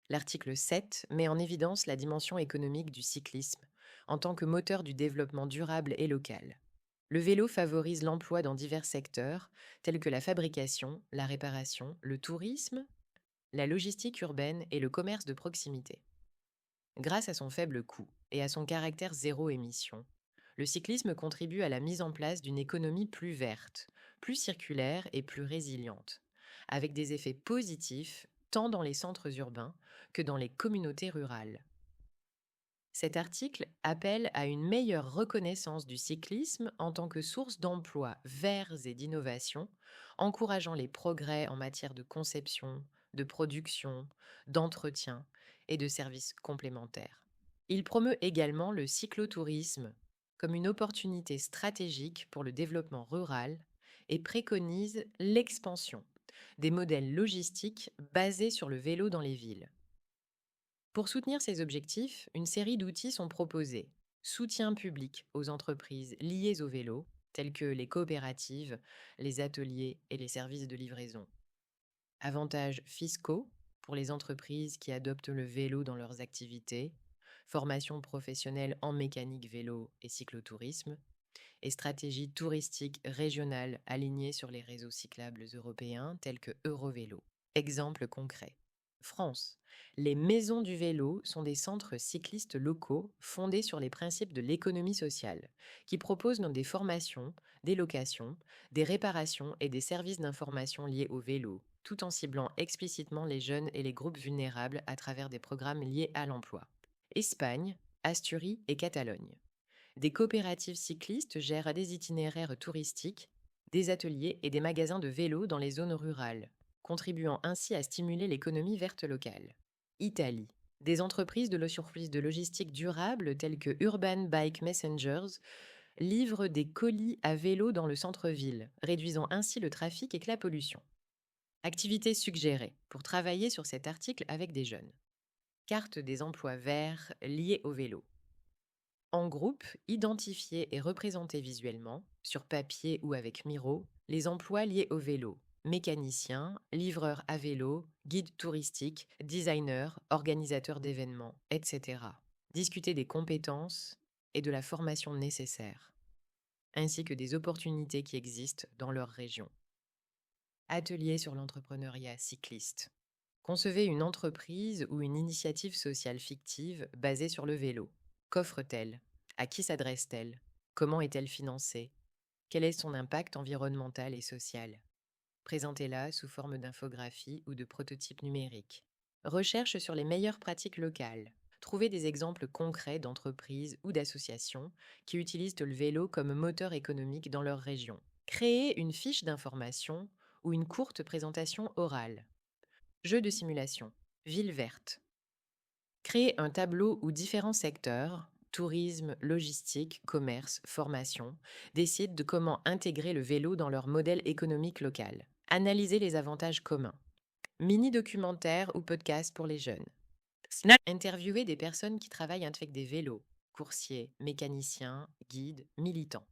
L'article 7 met en évidence la dimension économique du cyclisme en tant que moteur du développement durable et local. Le vélo favorise l'emploi dans divers secteurs tels que la fabrication, la réparation, le tourisme, la logistique urbaine et le commerce de proximité. Grâce à son faible coût et à son caractère zéro émission, le cyclisme contribue à la mise en place d'une économie plus verte, plus circulaire et plus résiliente, avec des effets positifs tant dans les centres urbains que dans les communautés rurales. Cet article appelle à une meilleure reconnaissance du cyclisme en tant que source d'emplois verts et d'innovation, encourageant les progrès en matière de conception, de production, d'entretien et de services complémentaires. Il promeut également le cyclotourisme comme une opportunité stratégique pour le développement rural et préconise l'expansion des modèles logistiques basés sur le vélo dans les villes. Pour soutenir ces objectifs, une série d'outils sont proposés. Soutien public aux entreprises liées au vélo, telles que les coopératives, les ateliers et les services de livraison. Avantages fiscaux pour les entreprises qui adoptent le vélo dans leurs activités, formation professionnelle en mécanique vélo et cyclotourisme, et stratégies touristiques régionales alignées sur les réseaux cyclables européens tels que Eurovélo. Exemple concret. France. Les maisons du vélo sont des centres cyclistes locaux fondés sur les principes de l'économie sociale, qui proposent des formations, des locations, des réparations et des services d'information liés au vélo, tout en ciblant explicitement les jeunes et les groupes vulnérables à travers des programmes liés à l'emploi. Espagne, Asturies et Catalogne. Des coopératives cyclistes gèrent des itinéraires touristiques, des ateliers et des magasins de vélos dans les zones rurales, contribuant ainsi à stimuler l'économie verte locale. Italie. Des entreprises de surplus de logistique durable telles que Urban Bike Messengers livrent des colis à vélo dans le centre-ville, réduisant ainsi le trafic et la pollution. Activités suggérées pour travailler sur cet article avec des jeunes. Carte des emplois verts liés au vélo. En groupe, identifier et représenter visuellement, sur papier ou avec Miro, les emplois liés au vélo: mécanicien, livreur à vélo, guide touristique, designer, organisateur d'événements, etc. Discuter des compétences et de la formation nécessaire, ainsi que des opportunités qui existent dans leur région. Atelier sur l'entrepreneuriat cycliste. Concevez une entreprise ou une initiative sociale fictive basée sur le vélo. Qu'offre-t-elle? À qui s'adresse-t-elle? Comment est-elle financée? Quel est son impact environnemental et social? Présentez-la sous forme d'infographie ou de prototype numérique. Recherche sur les meilleures pratiques locales. Trouvez des exemples concrets d'entreprises ou d'associations qui utilisent le vélo comme moteur économique dans leur région. Créez une fiche d'information ou une courte présentation orale. Jeu de simulation. Ville verte. Créez un tableau où différents secteurs, tourisme, logistique, commerce, formation, décident de comment intégrer le vélo dans leur modèle économique local. Analysez les avantages communs. Mini-documentaire ou podcast pour les jeunes. Interviewez des personnes qui travaillent avec des vélos, coursiers, mécaniciens, guides, militants.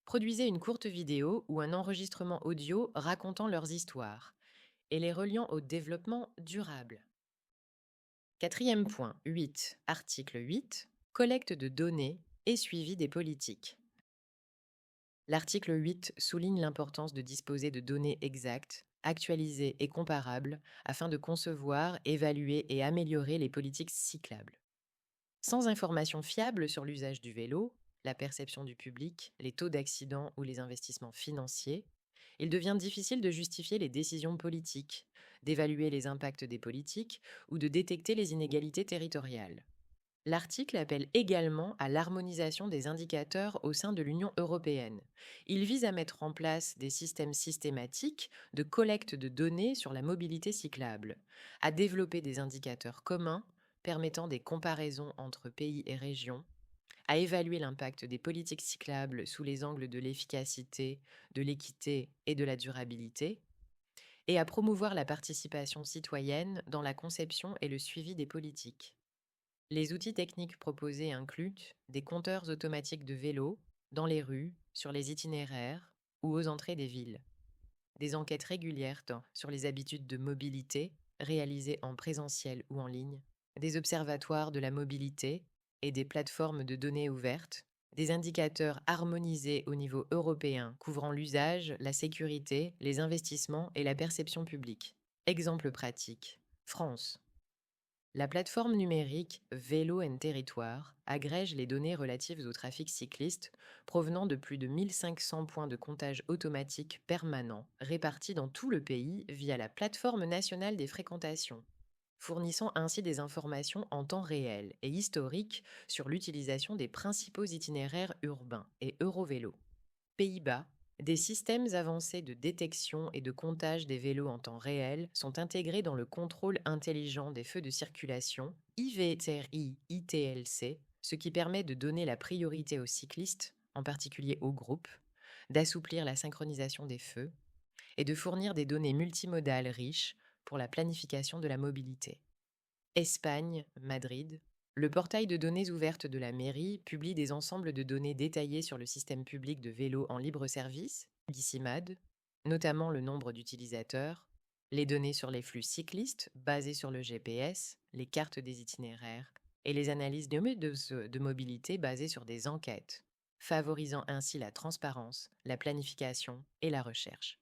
Produisez une courte vidéo ou un enregistrement audio racontant leurs histoires et les reliant au développement durable. Quatrième point, 8. Article 8. Collecte de données et suivi des politiques. L'article 8 souligne l'importance de disposer de données exactes, actualisées et comparables afin de concevoir, évaluer et améliorer les politiques cyclables. Sans informations fiables sur l'usage du vélo, la perception du public, les taux d'accident ou les investissements financiers, il devient difficile de justifier les décisions politiques, d'évaluer les impacts des politiques ou de détecter les inégalités territoriales. L'article appelle également à l'harmonisation des indicateurs au sein de l'Union européenne. Il vise à mettre en place des systèmes systématiques de collecte de données sur la mobilité cyclable, à développer des indicateurs communs permettant des comparaisons entre pays et régions, à évaluer l'impact des politiques cyclables sous les angles de l'efficacité, de l'équité et de la durabilité, et à promouvoir la participation citoyenne dans la conception et le suivi des politiques. Les outils techniques proposés incluent des compteurs automatiques de vélos dans les rues, sur les itinéraires ou aux entrées des villes, des enquêtes régulières sur les habitudes de mobilité réalisées en présentiel ou en ligne, des observatoires de la mobilité et des plateformes de données ouvertes, des indicateurs harmonisés au niveau européen couvrant l'usage, la sécurité, les investissements et la perception publique. Exemple pratique. France. La plateforme numérique Vélo and Territoire agrège les données relatives au trafic cycliste provenant de plus de 1500 points de comptage automatique permanents répartis dans tout le pays via la plateforme nationale des fréquentations, fournissant ainsi des informations en temps réel et historiques sur l'utilisation des principaux itinéraires urbains et Eurovélo. Pays-Bas, des systèmes avancés de détection et de comptage des vélos en temps réel sont intégrés dans le contrôle intelligent des feux de circulation IVTRI-ITLC, ce qui permet de donner la priorité aux cyclistes, en particulier aux groupes, d'assouplir la synchronisation des feux et de fournir des données multimodales riches pour la planification de la mobilité. Espagne, Madrid. Le portail de données ouvertes de la mairie publie des ensembles de données détaillées sur le système public de vélos en libre service, Guicimad, notamment le nombre d'utilisateurs, les données sur les flux cyclistes basées sur le GPS, les cartes des itinéraires et les analyses de mobilité basées sur des enquêtes, favorisant ainsi la transparence, la planification et la recherche.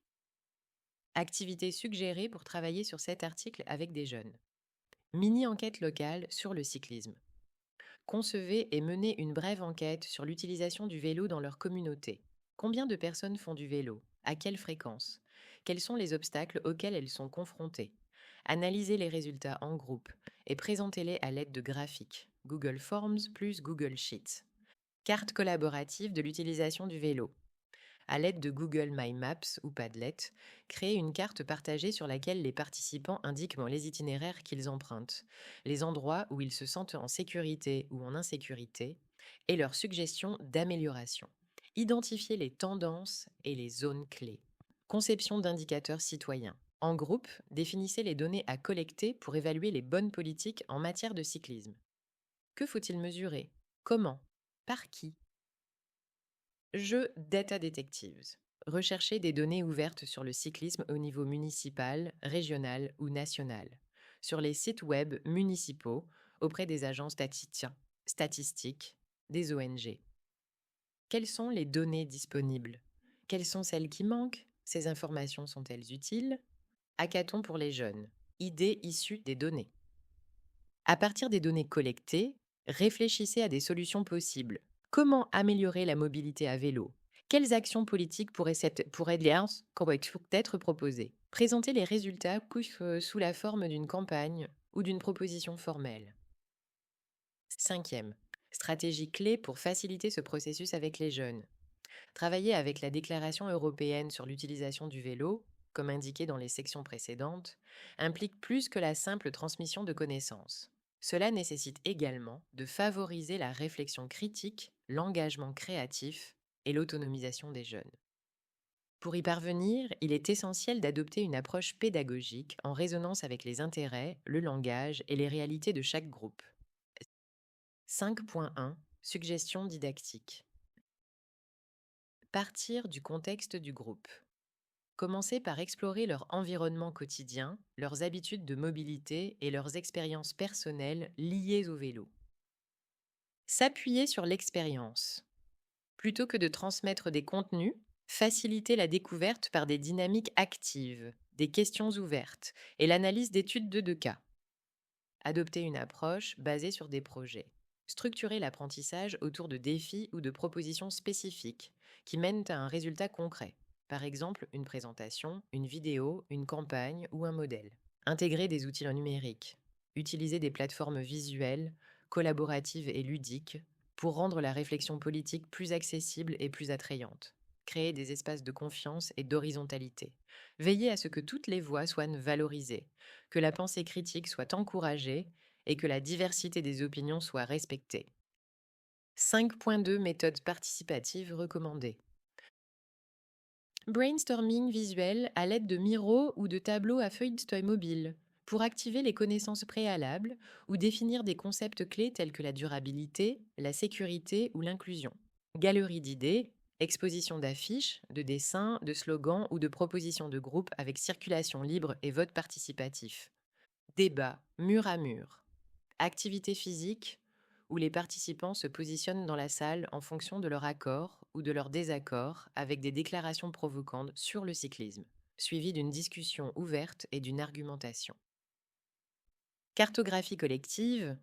Activités suggérées pour travailler sur cet article avec des jeunes. Mini-enquête locale sur le cyclisme. Concevez et menez une brève enquête sur l'utilisation du vélo dans leur communauté. Combien de personnes font du vélo? À quelle fréquence? Quels sont les obstacles auxquels elles sont confrontées? Analysez les résultats en groupe et présentez-les à l'aide de graphiques, Google Forms plus Google Sheets. Carte collaborative de l'utilisation du vélo. À l'aide de Google My Maps ou Padlet, créez une carte partagée sur laquelle les participants indiquent les itinéraires qu'ils empruntent, les endroits où ils se sentent en sécurité ou en insécurité, et leurs suggestions d'amélioration. Identifiez les tendances et les zones clés. Conception d'indicateurs citoyens. En groupe, définissez les données à collecter pour évaluer les bonnes politiques en matière de cyclisme. Que faut-il mesurer? Comment? Par qui? Jeu Data Detectives. Recherchez des données ouvertes sur le cyclisme au niveau municipal, régional ou national, sur les sites web municipaux, auprès des agents statistiques, des ONG. Quelles sont les données disponibles? Quelles sont celles qui manquent? Ces informations sont-elles utiles? Hackathon pour les jeunes. Idées issues des données. À partir des données collectées, réfléchissez à des solutions possibles. Comment améliorer la mobilité à vélo? Quelles actions politiques pourraient être proposées? Présentez les résultats sous la forme d'une campagne ou d'une proposition formelle. Cinquième, stratégie clé pour faciliter ce processus avec les jeunes. Travailler avec la Déclaration européenne sur l'utilisation du vélo, comme indiqué dans les sections précédentes, implique plus que la simple transmission de connaissances. Cela nécessite également de favoriser la réflexion critique, l'engagement créatif et l'autonomisation des jeunes. Pour y parvenir, il est essentiel d'adopter une approche pédagogique en résonance avec les intérêts, le langage et les réalités de chaque groupe. 5.1 Suggestions didactiques. Partir du contexte du groupe. Commencer par explorer leur environnement quotidien, leurs habitudes de mobilité et leurs expériences personnelles liées au vélo. S'appuyer sur l'expérience. Plutôt que de transmettre des contenus, faciliter la découverte par des dynamiques actives, des questions ouvertes et l'analyse d'études de cas. Adopter une approche basée sur des projets. Structurer l'apprentissage autour de défis ou de propositions spécifiques qui mènent à un résultat concret. Par exemple, une présentation, une vidéo, une campagne ou un modèle. Intégrer des outils numériques. Utiliser des plateformes visuelles, collaboratives et ludiques pour rendre la réflexion politique plus accessible et plus attrayante. Créer des espaces de confiance et d'horizontalité. Veiller à ce que toutes les voix soient valorisées, que la pensée critique soit encouragée et que la diversité des opinions soit respectée. 5.2 Méthode participative recommandée. Brainstorming visuel à l'aide de Miro ou de tableaux à feuilles mobile pour activer les connaissances préalables ou définir des concepts clés tels que la durabilité, la sécurité ou l'inclusion. Galerie d'idées, exposition d'affiches, de dessins, de slogans ou de propositions de groupe avec circulation libre et vote participatif. Débat mur à mur. Activité physique où les participants se positionnent dans la salle en fonction de leur accord ou de leur désaccord avec des déclarations provocantes sur le cyclisme, suivies d'une discussion ouverte et d'une argumentation. Cartographie collective,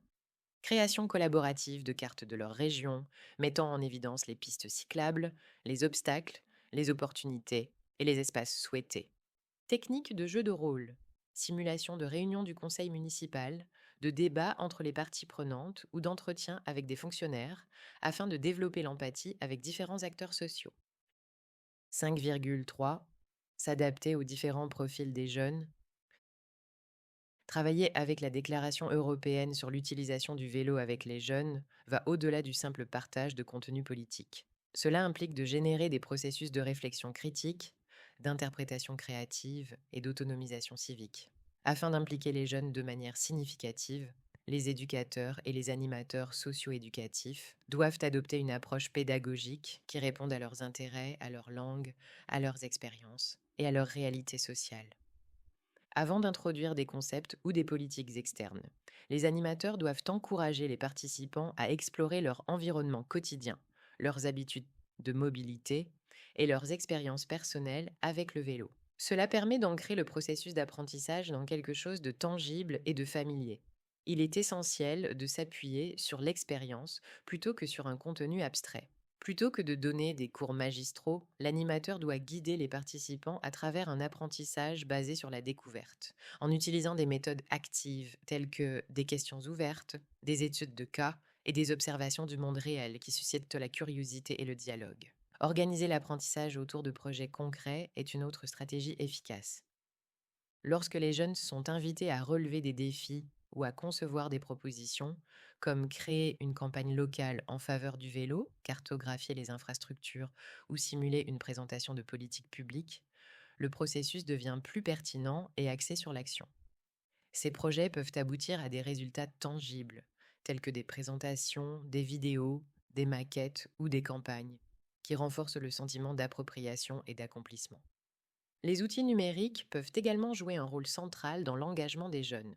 création collaborative de cartes de leur région, mettant en évidence les pistes cyclables, les obstacles, les opportunités et les espaces souhaités. Technique de jeu de rôle, simulation de réunion du conseil municipal, de débats entre les parties prenantes ou d'entretiens avec des fonctionnaires afin de développer l'empathie avec différents acteurs sociaux. 5,3 S'adapter aux différents profils des jeunes. Travailler avec la Déclaration européenne sur l'utilisation du vélo avec les jeunes va au-delà du simple partage de contenu politique. Cela implique de générer des processus de réflexion critique, d'interprétation créative et d'autonomisation civique. Afin d'impliquer les jeunes de manière significative, les éducateurs et les animateurs socio-éducatifs doivent adopter une approche pédagogique qui réponde à leurs intérêts, à leur langue, à leurs expériences et à leur réalité sociale. Avant d'introduire des concepts ou des politiques externes, les animateurs doivent encourager les participants à explorer leur environnement quotidien, leurs habitudes de mobilité et leurs expériences personnelles avec le vélo. Cela permet d'ancrer le processus d'apprentissage dans quelque chose de tangible et de familier. Il est essentiel de s'appuyer sur l'expérience plutôt que sur un contenu abstrait. Plutôt que de donner des cours magistraux, l'animateur doit guider les participants à travers un apprentissage basé sur la découverte, en utilisant des méthodes actives telles que des questions ouvertes, des études de cas et des observations du monde réel qui suscitent la curiosité et le dialogue. Organiser l'apprentissage autour de projets concrets est une autre stratégie efficace. Lorsque les jeunes sont invités à relever des défis ou à concevoir des propositions, comme créer une campagne locale en faveur du vélo, cartographier les infrastructures ou simuler une présentation de politique publique, le processus devient plus pertinent et axé sur l'action. Ces projets peuvent aboutir à des résultats tangibles, tels que des présentations, des vidéos, des maquettes ou des campagnes, qui renforcent le sentiment d'appropriation et d'accomplissement. Les outils numériques peuvent également jouer un rôle central dans l'engagement des jeunes.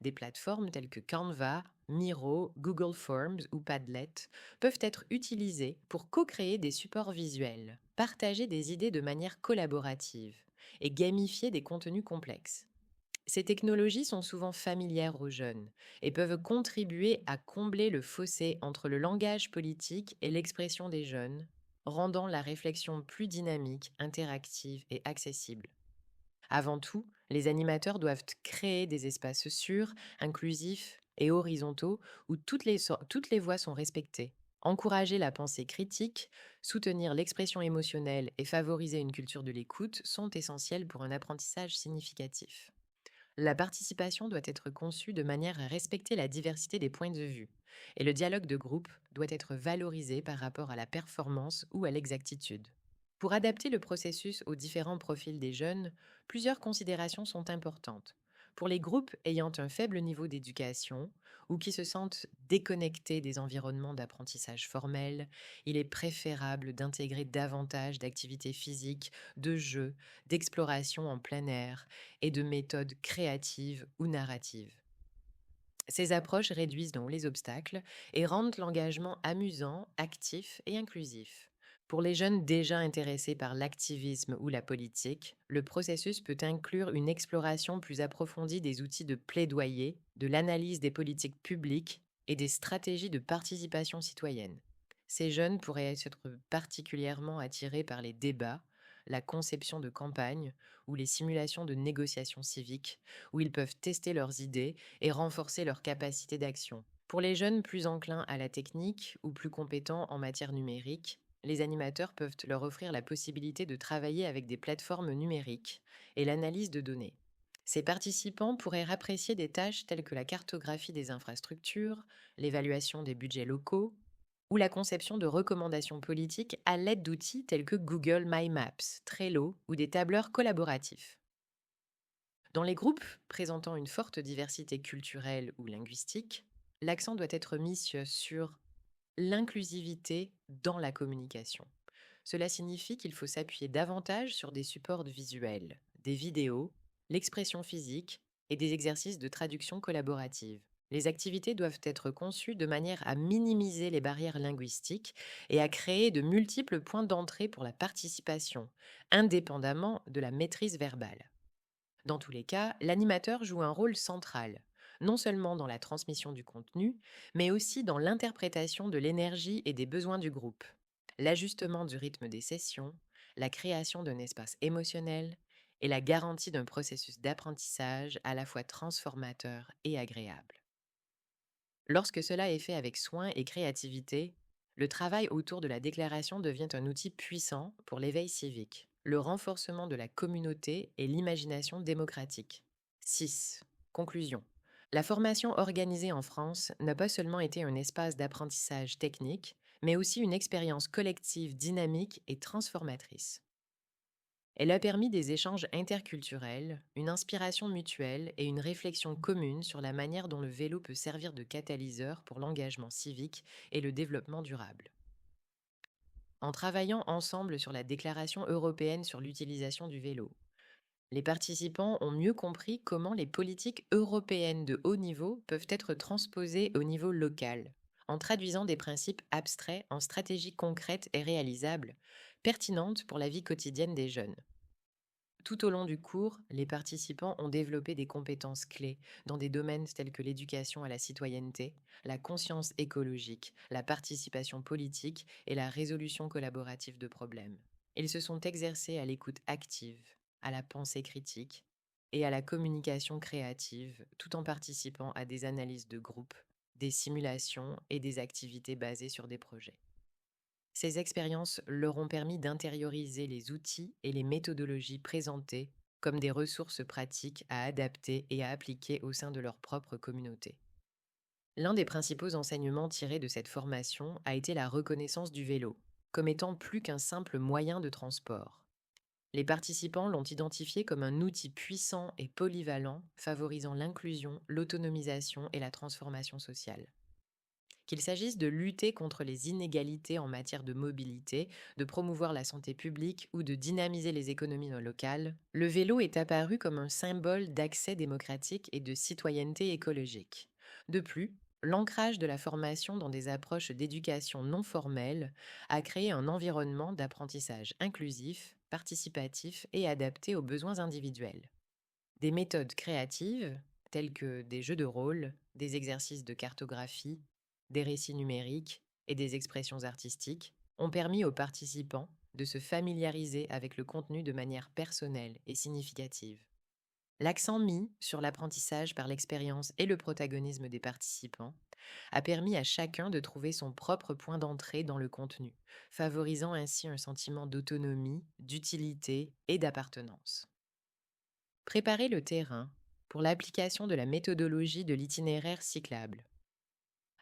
Des plateformes telles que Canva, Miro, Google Forms ou Padlet peuvent être utilisées pour co-créer des supports visuels, partager des idées de manière collaborative et gamifier des contenus complexes. Ces technologies sont souvent familières aux jeunes et peuvent contribuer à combler le fossé entre le langage politique et l'expression des jeunes, rendant la réflexion plus dynamique, interactive et accessible. Avant tout, les animateurs doivent créer des espaces sûrs, inclusifs et horizontaux où toutes les voix sont respectées. Encourager la pensée critique, soutenir l'expression émotionnelle et favoriser une culture de l'écoute sont essentiels pour un apprentissage significatif. La participation doit être conçue de manière à respecter la diversité des points de vue, et le dialogue de groupe doit être valorisé par rapport à la performance ou à l'exactitude. Pour adapter le processus aux différents profils des jeunes, plusieurs considérations sont importantes. Pour les groupes ayant un faible niveau d'éducation ou qui se sentent déconnectés des environnements d'apprentissage formels, il est préférable d'intégrer davantage d'activités physiques, de jeux, d'exploration en plein air et de méthodes créatives ou narratives. Ces approches réduisent donc les obstacles et rendent l'engagement amusant, actif et inclusif. Pour les jeunes déjà intéressés par l'activisme ou la politique, le processus peut inclure une exploration plus approfondie des outils de plaidoyer, de l'analyse des politiques publiques et des stratégies de participation citoyenne. Ces jeunes pourraient être particulièrement attirés par les débats, la conception de campagnes ou les simulations de négociations civiques, où ils peuvent tester leurs idées et renforcer leur capacité d'action. Pour les jeunes plus enclins à la technique ou plus compétents en matière numérique, les animateurs peuvent leur offrir la possibilité de travailler avec des plateformes numériques et l'analyse de données. Ces participants pourraient apprécier des tâches telles que la cartographie des infrastructures, l'évaluation des budgets locaux ou la conception de recommandations politiques à l'aide d'outils tels que Google My Maps, Trello ou des tableurs collaboratifs. Dans les groupes présentant une forte diversité culturelle ou linguistique, l'accent doit être mis sur l'inclusivité dans la communication. Cela signifie qu'il faut s'appuyer davantage sur des supports visuels, des vidéos, l'expression physique et des exercices de traduction collaborative. Les activités doivent être conçues de manière à minimiser les barrières linguistiques et à créer de multiples points d'entrée pour la participation, indépendamment de la maîtrise verbale. Dans tous les cas, l'animateur joue un rôle central, non seulement dans la transmission du contenu, mais aussi dans l'interprétation de l'énergie et des besoins du groupe, l'ajustement du rythme des sessions, la création d'un espace émotionnel et la garantie d'un processus d'apprentissage à la fois transformateur et agréable. Lorsque cela est fait avec soin et créativité, le travail autour de la déclaration devient un outil puissant pour l'éveil civique, le renforcement de la communauté et l'imagination démocratique. 6. Conclusion. La formation organisée en France n'a pas seulement été un espace d'apprentissage technique, mais aussi une expérience collective dynamique et transformatrice. Elle a permis des échanges interculturels, une inspiration mutuelle et une réflexion commune sur la manière dont le vélo peut servir de catalyseur pour l'engagement civique et le développement durable. En travaillant ensemble sur la Déclaration européenne sur l'utilisation du vélo, les participants ont mieux compris comment les politiques européennes de haut niveau peuvent être transposées au niveau local, en traduisant des principes abstraits en stratégies concrètes et réalisables, pertinentes pour la vie quotidienne des jeunes. Tout au long du cours, les participants ont développé des compétences clés dans des domaines tels que l'éducation à la citoyenneté, la conscience écologique, la participation politique et la résolution collaborative de problèmes. Ils se sont exercés à l'écoute active, à la pensée critique et à la communication créative, tout en participant à des analyses de groupe, des simulations et des activités basées sur des projets. Ces expériences leur ont permis d'intérioriser les outils et les méthodologies présentées comme des ressources pratiques à adapter et à appliquer au sein de leur propre communauté. L'un des principaux enseignements tirés de cette formation a été la reconnaissance du vélo, comme étant plus qu'un simple moyen de transport. Les participants l'ont identifié comme un outil puissant et polyvalent, favorisant l'inclusion, l'autonomisation et la transformation sociale. Qu'il s'agisse de lutter contre les inégalités en matière de mobilité, de promouvoir la santé publique ou de dynamiser les économies locales, le vélo est apparu comme un symbole d'accès démocratique et de citoyenneté écologique. De plus, l'ancrage de la formation dans des approches d'éducation non formelle a créé un environnement d'apprentissage inclusif, participatif et adapté aux besoins individuels. Des méthodes créatives, telles que des jeux de rôle, des exercices de cartographie, des récits numériques et des expressions artistiques, ont permis aux participants de se familiariser avec le contenu de manière personnelle et significative. L'accent mis sur l'apprentissage par l'expérience et le protagonisme des participants a permis à chacun de trouver son propre point d'entrée dans le contenu, favorisant ainsi un sentiment d'autonomie, d'utilité et d'appartenance. Préparer le terrain pour l'application de la méthodologie de l'itinéraire cyclable.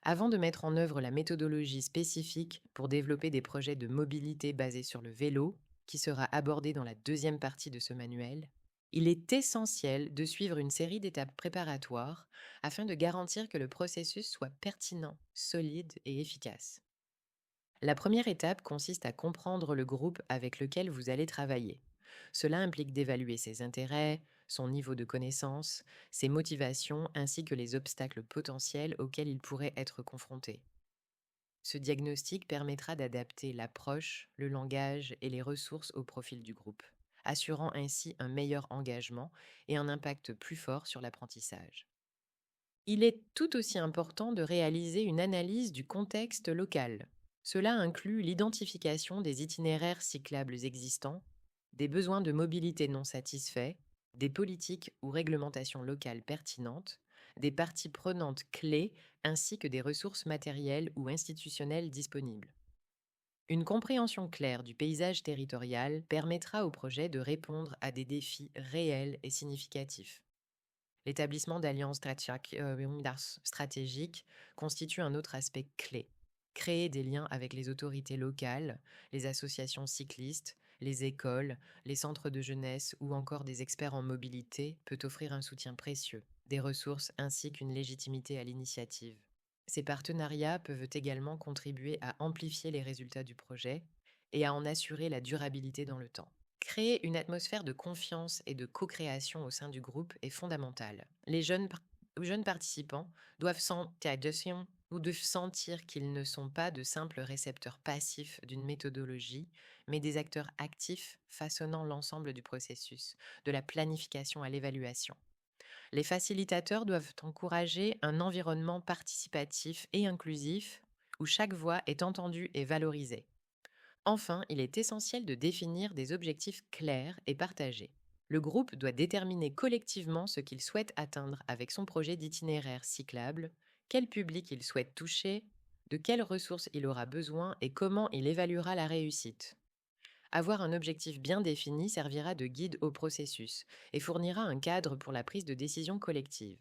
Avant de mettre en œuvre la méthodologie spécifique pour développer des projets de mobilité basés sur le vélo, qui sera abordé dans la deuxième partie de ce manuel, il est essentiel de suivre une série d'étapes préparatoires afin de garantir que le processus soit pertinent, solide et efficace. La première étape consiste à comprendre le groupe avec lequel vous allez travailler. Cela implique d'évaluer ses intérêts, son niveau de connaissance, ses motivations ainsi que les obstacles potentiels auxquels il pourrait être confronté. Ce diagnostic permettra d'adapter l'approche, le langage et les ressources au profil du groupe, assurant ainsi un meilleur engagement et un impact plus fort sur l'apprentissage. Il est tout aussi important de réaliser une analyse du contexte local. Cela inclut l'identification des itinéraires cyclables existants, des besoins de mobilité non satisfaits, des politiques ou réglementations locales pertinentes, des parties prenantes clés ainsi que des ressources matérielles ou institutionnelles disponibles. Une compréhension claire du paysage territorial permettra au projet de répondre à des défis réels et significatifs. L'établissement d'alliances stratégiques constitue un autre aspect clé. Créer des liens avec les autorités locales, les associations cyclistes, les écoles, les centres de jeunesse ou encore des experts en mobilité peut offrir un soutien précieux, des ressources ainsi qu'une légitimité à l'initiative. Ces partenariats peuvent également contribuer à amplifier les résultats du projet et à en assurer la durabilité dans le temps. Créer une atmosphère de confiance et de co-création au sein du groupe est fondamental. Les jeunes participants doivent sentir qu'ils ne sont pas de simples récepteurs passifs d'une méthodologie, mais des acteurs actifs façonnant l'ensemble du processus, de la planification à l'évaluation. Les facilitateurs doivent encourager un environnement participatif et inclusif où chaque voix est entendue et valorisée. Enfin, il est essentiel de définir des objectifs clairs et partagés. Le groupe doit déterminer collectivement ce qu'il souhaite atteindre avec son projet d'itinéraire cyclable, quel public il souhaite toucher, de quelles ressources il aura besoin et comment il évaluera la réussite. Avoir un objectif bien défini servira de guide au processus et fournira un cadre pour la prise de décision collective.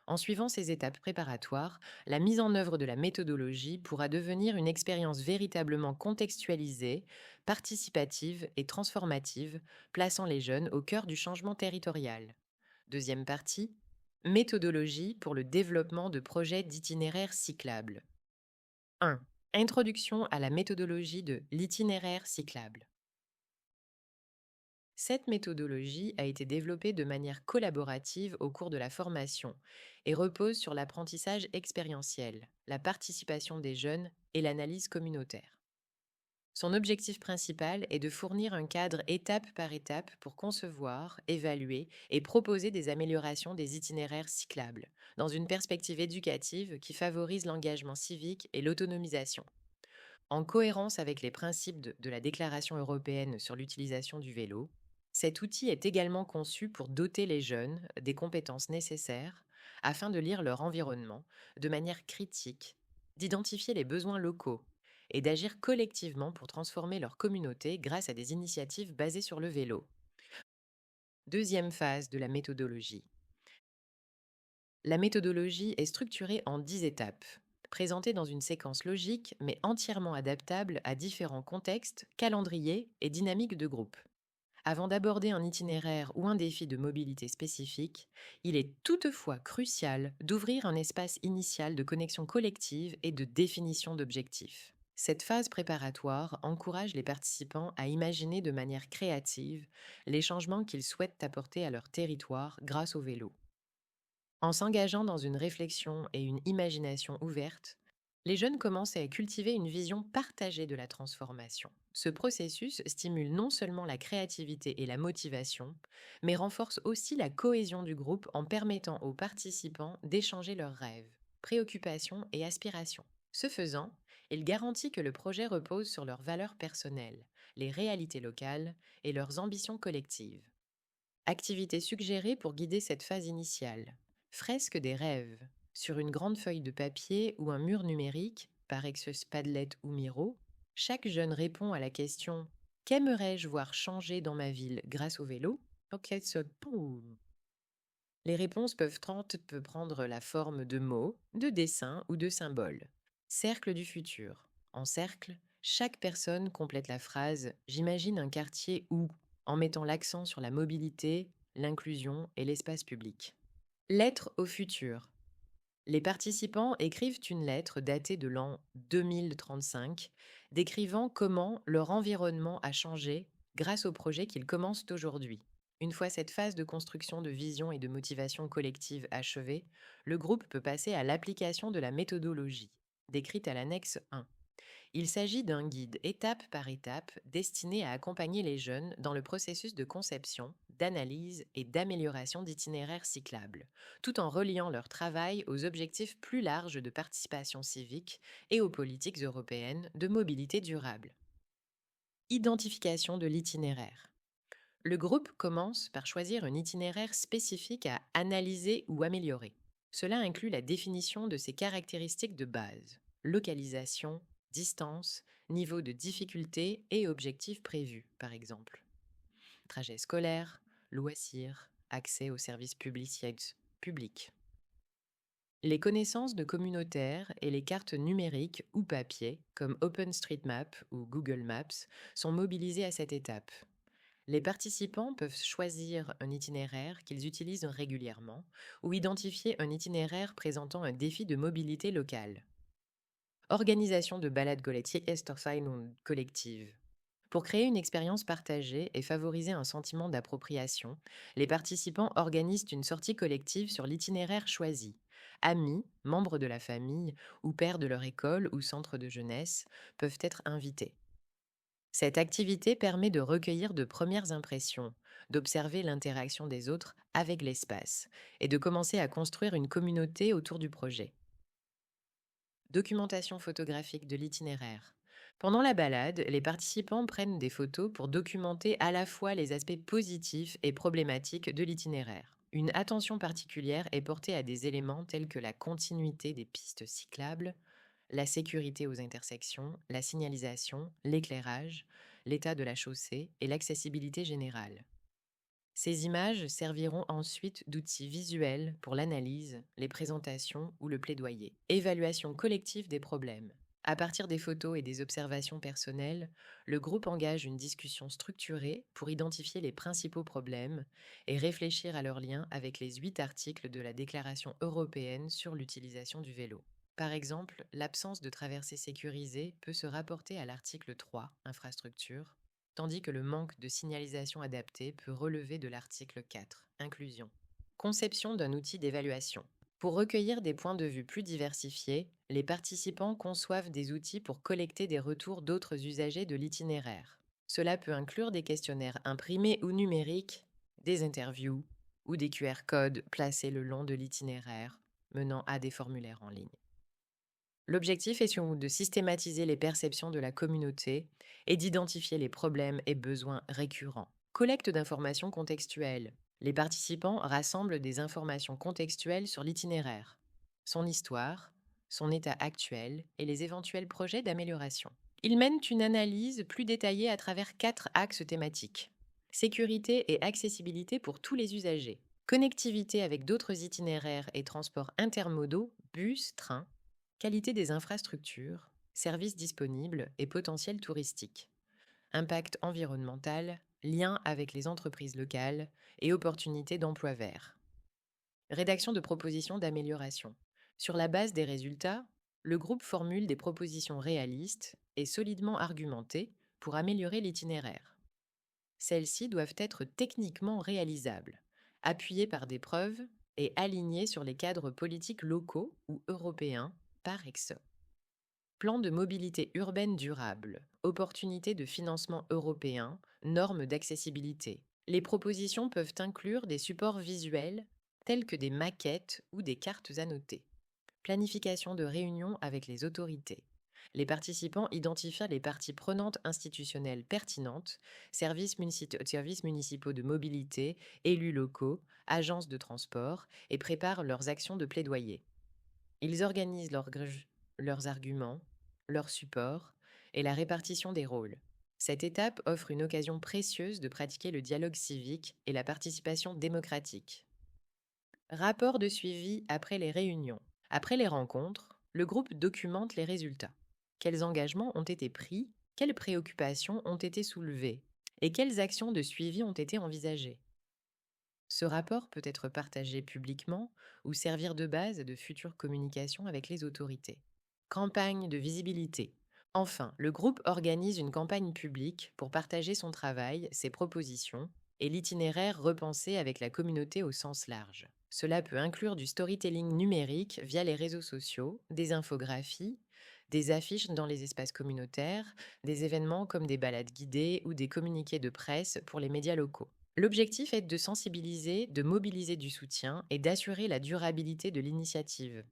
En suivant ces étapes préparatoires, la mise en œuvre de la méthodologie pourra devenir une expérience véritablement contextualisée, participative et transformative, plaçant les jeunes au cœur du changement territorial. Deuxième partie, méthodologie pour le développement de projets d'itinéraires cyclables. 1. Introduction à la méthodologie de l'itinéraire cyclable. Cette méthodologie a été développée de manière collaborative au cours de la formation et repose sur l'apprentissage expérientiel, la participation des jeunes et l'analyse communautaire. Son objectif principal est de fournir un cadre étape par étape pour concevoir, évaluer et proposer des améliorations des itinéraires cyclables, dans une perspective éducative qui favorise l'engagement civique et l'autonomisation. En cohérence avec les principes de la Déclaration européenne sur l'utilisation du vélo, cet outil est également conçu pour doter les jeunes des compétences nécessaires afin de lire leur environnement de manière critique, d'identifier les besoins locaux et d'agir collectivement pour transformer leur communauté grâce à des initiatives basées sur le vélo. Deuxième phase de la méthodologie. La méthodologie est structurée en 10 étapes, présentées dans une séquence logique mais entièrement adaptable à différents contextes, calendriers et dynamiques de groupe. Avant d'aborder un itinéraire ou un défi de mobilité spécifique, il est toutefois crucial d'ouvrir un espace initial de connexion collective et de définition d'objectifs. Cette phase préparatoire encourage les participants à imaginer de manière créative les changements qu'ils souhaitent apporter à leur territoire grâce au vélo. En s'engageant dans une réflexion et une imagination ouverte, les jeunes commencent à cultiver une vision partagée de la transformation. Ce processus stimule non seulement la créativité et la motivation, mais renforce aussi la cohésion du groupe en permettant aux participants d'échanger leurs rêves, préoccupations et aspirations. Ce faisant, il garantit que le projet repose sur leurs valeurs personnelles, les réalités locales et leurs ambitions collectives. Activité suggérée pour guider cette phase initiale. Fresque des rêves. Sur une grande feuille de papier ou un mur numérique, par Exus Padlet ou Miro, chaque jeune répond à la question qu'aimerais-je voir changer dans ma ville grâce au vélo? Ok, so, boum. Les réponses peuvent prendre la forme de mots, de dessins ou de symboles. Cercle du futur. En cercle, chaque personne complète la phrase j'imagine un quartier où, en mettant l'accent sur la mobilité, l'inclusion et l'espace public. Lettre au futur. Les participants écrivent une lettre datée de l'an 2035, décrivant comment leur environnement a changé grâce au projet qu'ils commencent aujourd'hui. Une fois cette phase de construction de vision et de motivation collective achevée, le groupe peut passer à l'application de la méthodologie, décrite à l'annexe 1. Il s'agit d'un guide étape par étape destiné à accompagner les jeunes dans le processus de conception, d'analyse et d'amélioration d'itinéraires cyclables, tout en reliant leur travail aux objectifs plus larges de participation civique et aux politiques européennes de mobilité durable. Identification de l'itinéraire. Le groupe commence par choisir un itinéraire spécifique à analyser ou améliorer. Cela inclut la définition de ses caractéristiques de base, localisation, distance, niveau de difficulté et objectifs prévus, par exemple. Trajet scolaire, loisirs, accès aux services publics. Les connaissances de communautaires et les cartes numériques ou papier, comme OpenStreetMap ou Google Maps, sont mobilisées à cette étape. Les participants peuvent choisir un itinéraire qu'ils utilisent régulièrement ou identifier un itinéraire présentant un défi de mobilité locale. Organisation de balades collectives. Pour créer une expérience partagée et favoriser un sentiment d'appropriation, les participants organisent une sortie collective sur l'itinéraire choisi. Amis, membres de la famille ou pères de leur école ou centre de jeunesse peuvent être invités. Cette activité permet de recueillir de premières impressions, d'observer l'interaction des autres avec l'espace et de commencer à construire une communauté autour du projet. Documentation photographique de l'itinéraire. Pendant la balade, les participants prennent des photos pour documenter à la fois les aspects positifs et problématiques de l'itinéraire. Une attention particulière est portée à des éléments tels que la continuité des pistes cyclables, la sécurité aux intersections, la signalisation, l'éclairage, l'état de la chaussée et l'accessibilité générale. Ces images serviront ensuite d'outils visuels pour l'analyse, les présentations ou le plaidoyer. Évaluation collective des problèmes. À partir des photos et des observations personnelles, le groupe engage une discussion structurée pour identifier les principaux problèmes et réfléchir à leur lien avec les 8 articles de la Déclaration européenne sur l'utilisation du vélo. Par exemple, l'absence de traversée sécurisée peut se rapporter à l'article 3, infrastructure, tandis que le manque de signalisation adaptée peut relever de l'article 4, inclusion. Conception d'un outil d'évaluation. Pour recueillir des points de vue plus diversifiés, les participants conçoivent des outils pour collecter des retours d'autres usagers de l'itinéraire. Cela peut inclure des questionnaires imprimés ou numériques, des interviews ou des QR codes placés le long de l'itinéraire, menant à des formulaires en ligne. L'objectif est surtout de systématiser les perceptions de la communauté et d'identifier les problèmes et besoins récurrents. Collecte d'informations contextuelles. Les participants rassemblent des informations contextuelles sur l'itinéraire, son histoire, son état actuel et les éventuels projets d'amélioration. Ils mènent une analyse plus détaillée à travers 4 axes thématiques. Sécurité et accessibilité pour tous les usagers. Connectivité avec d'autres itinéraires et transports intermodaux, bus, trains. Qualité des infrastructures, services disponibles et potentiel touristique. Impact environnemental, lien avec les entreprises locales et opportunités d'emploi vert. Rédaction de propositions d'amélioration. Sur la base des résultats, le groupe formule des propositions réalistes et solidement argumentées pour améliorer l'itinéraire. Celles-ci doivent être techniquement réalisables, appuyées par des preuves et alignées sur les cadres politiques locaux ou européens par EXO. Plan de mobilité urbaine durable, opportunités de financement européen, normes d'accessibilité. Les propositions peuvent inclure des supports visuels tels que des maquettes ou des cartes annotées. Planification de réunions avec les autorités. Les participants identifient les parties prenantes institutionnelles pertinentes, services municipaux de mobilité, élus locaux, agences de transport, et préparent leurs actions de plaidoyer. Ils organisent leurs arguments, leurs supports et la répartition des rôles. Cette étape offre une occasion précieuse de pratiquer le dialogue civique et la participation démocratique. Rapport de suivi après les réunions. Après les rencontres, le groupe documente les résultats. Quels engagements ont été pris, quelles préoccupations ont été soulevées et quelles actions de suivi ont été envisagées. Ce rapport peut être partagé publiquement ou servir de base à de futures communications avec les autorités. Campagne de visibilité. Enfin, le groupe organise une campagne publique pour partager son travail, ses propositions et l'itinéraire repensé avec la communauté au sens large. Cela peut inclure du storytelling numérique via les réseaux sociaux, des infographies, des affiches dans les espaces communautaires, des événements comme des balades guidées ou des communiqués de presse pour les médias locaux. L'objectif est de sensibiliser, de mobiliser du soutien et d'assurer la durabilité de l'initiative.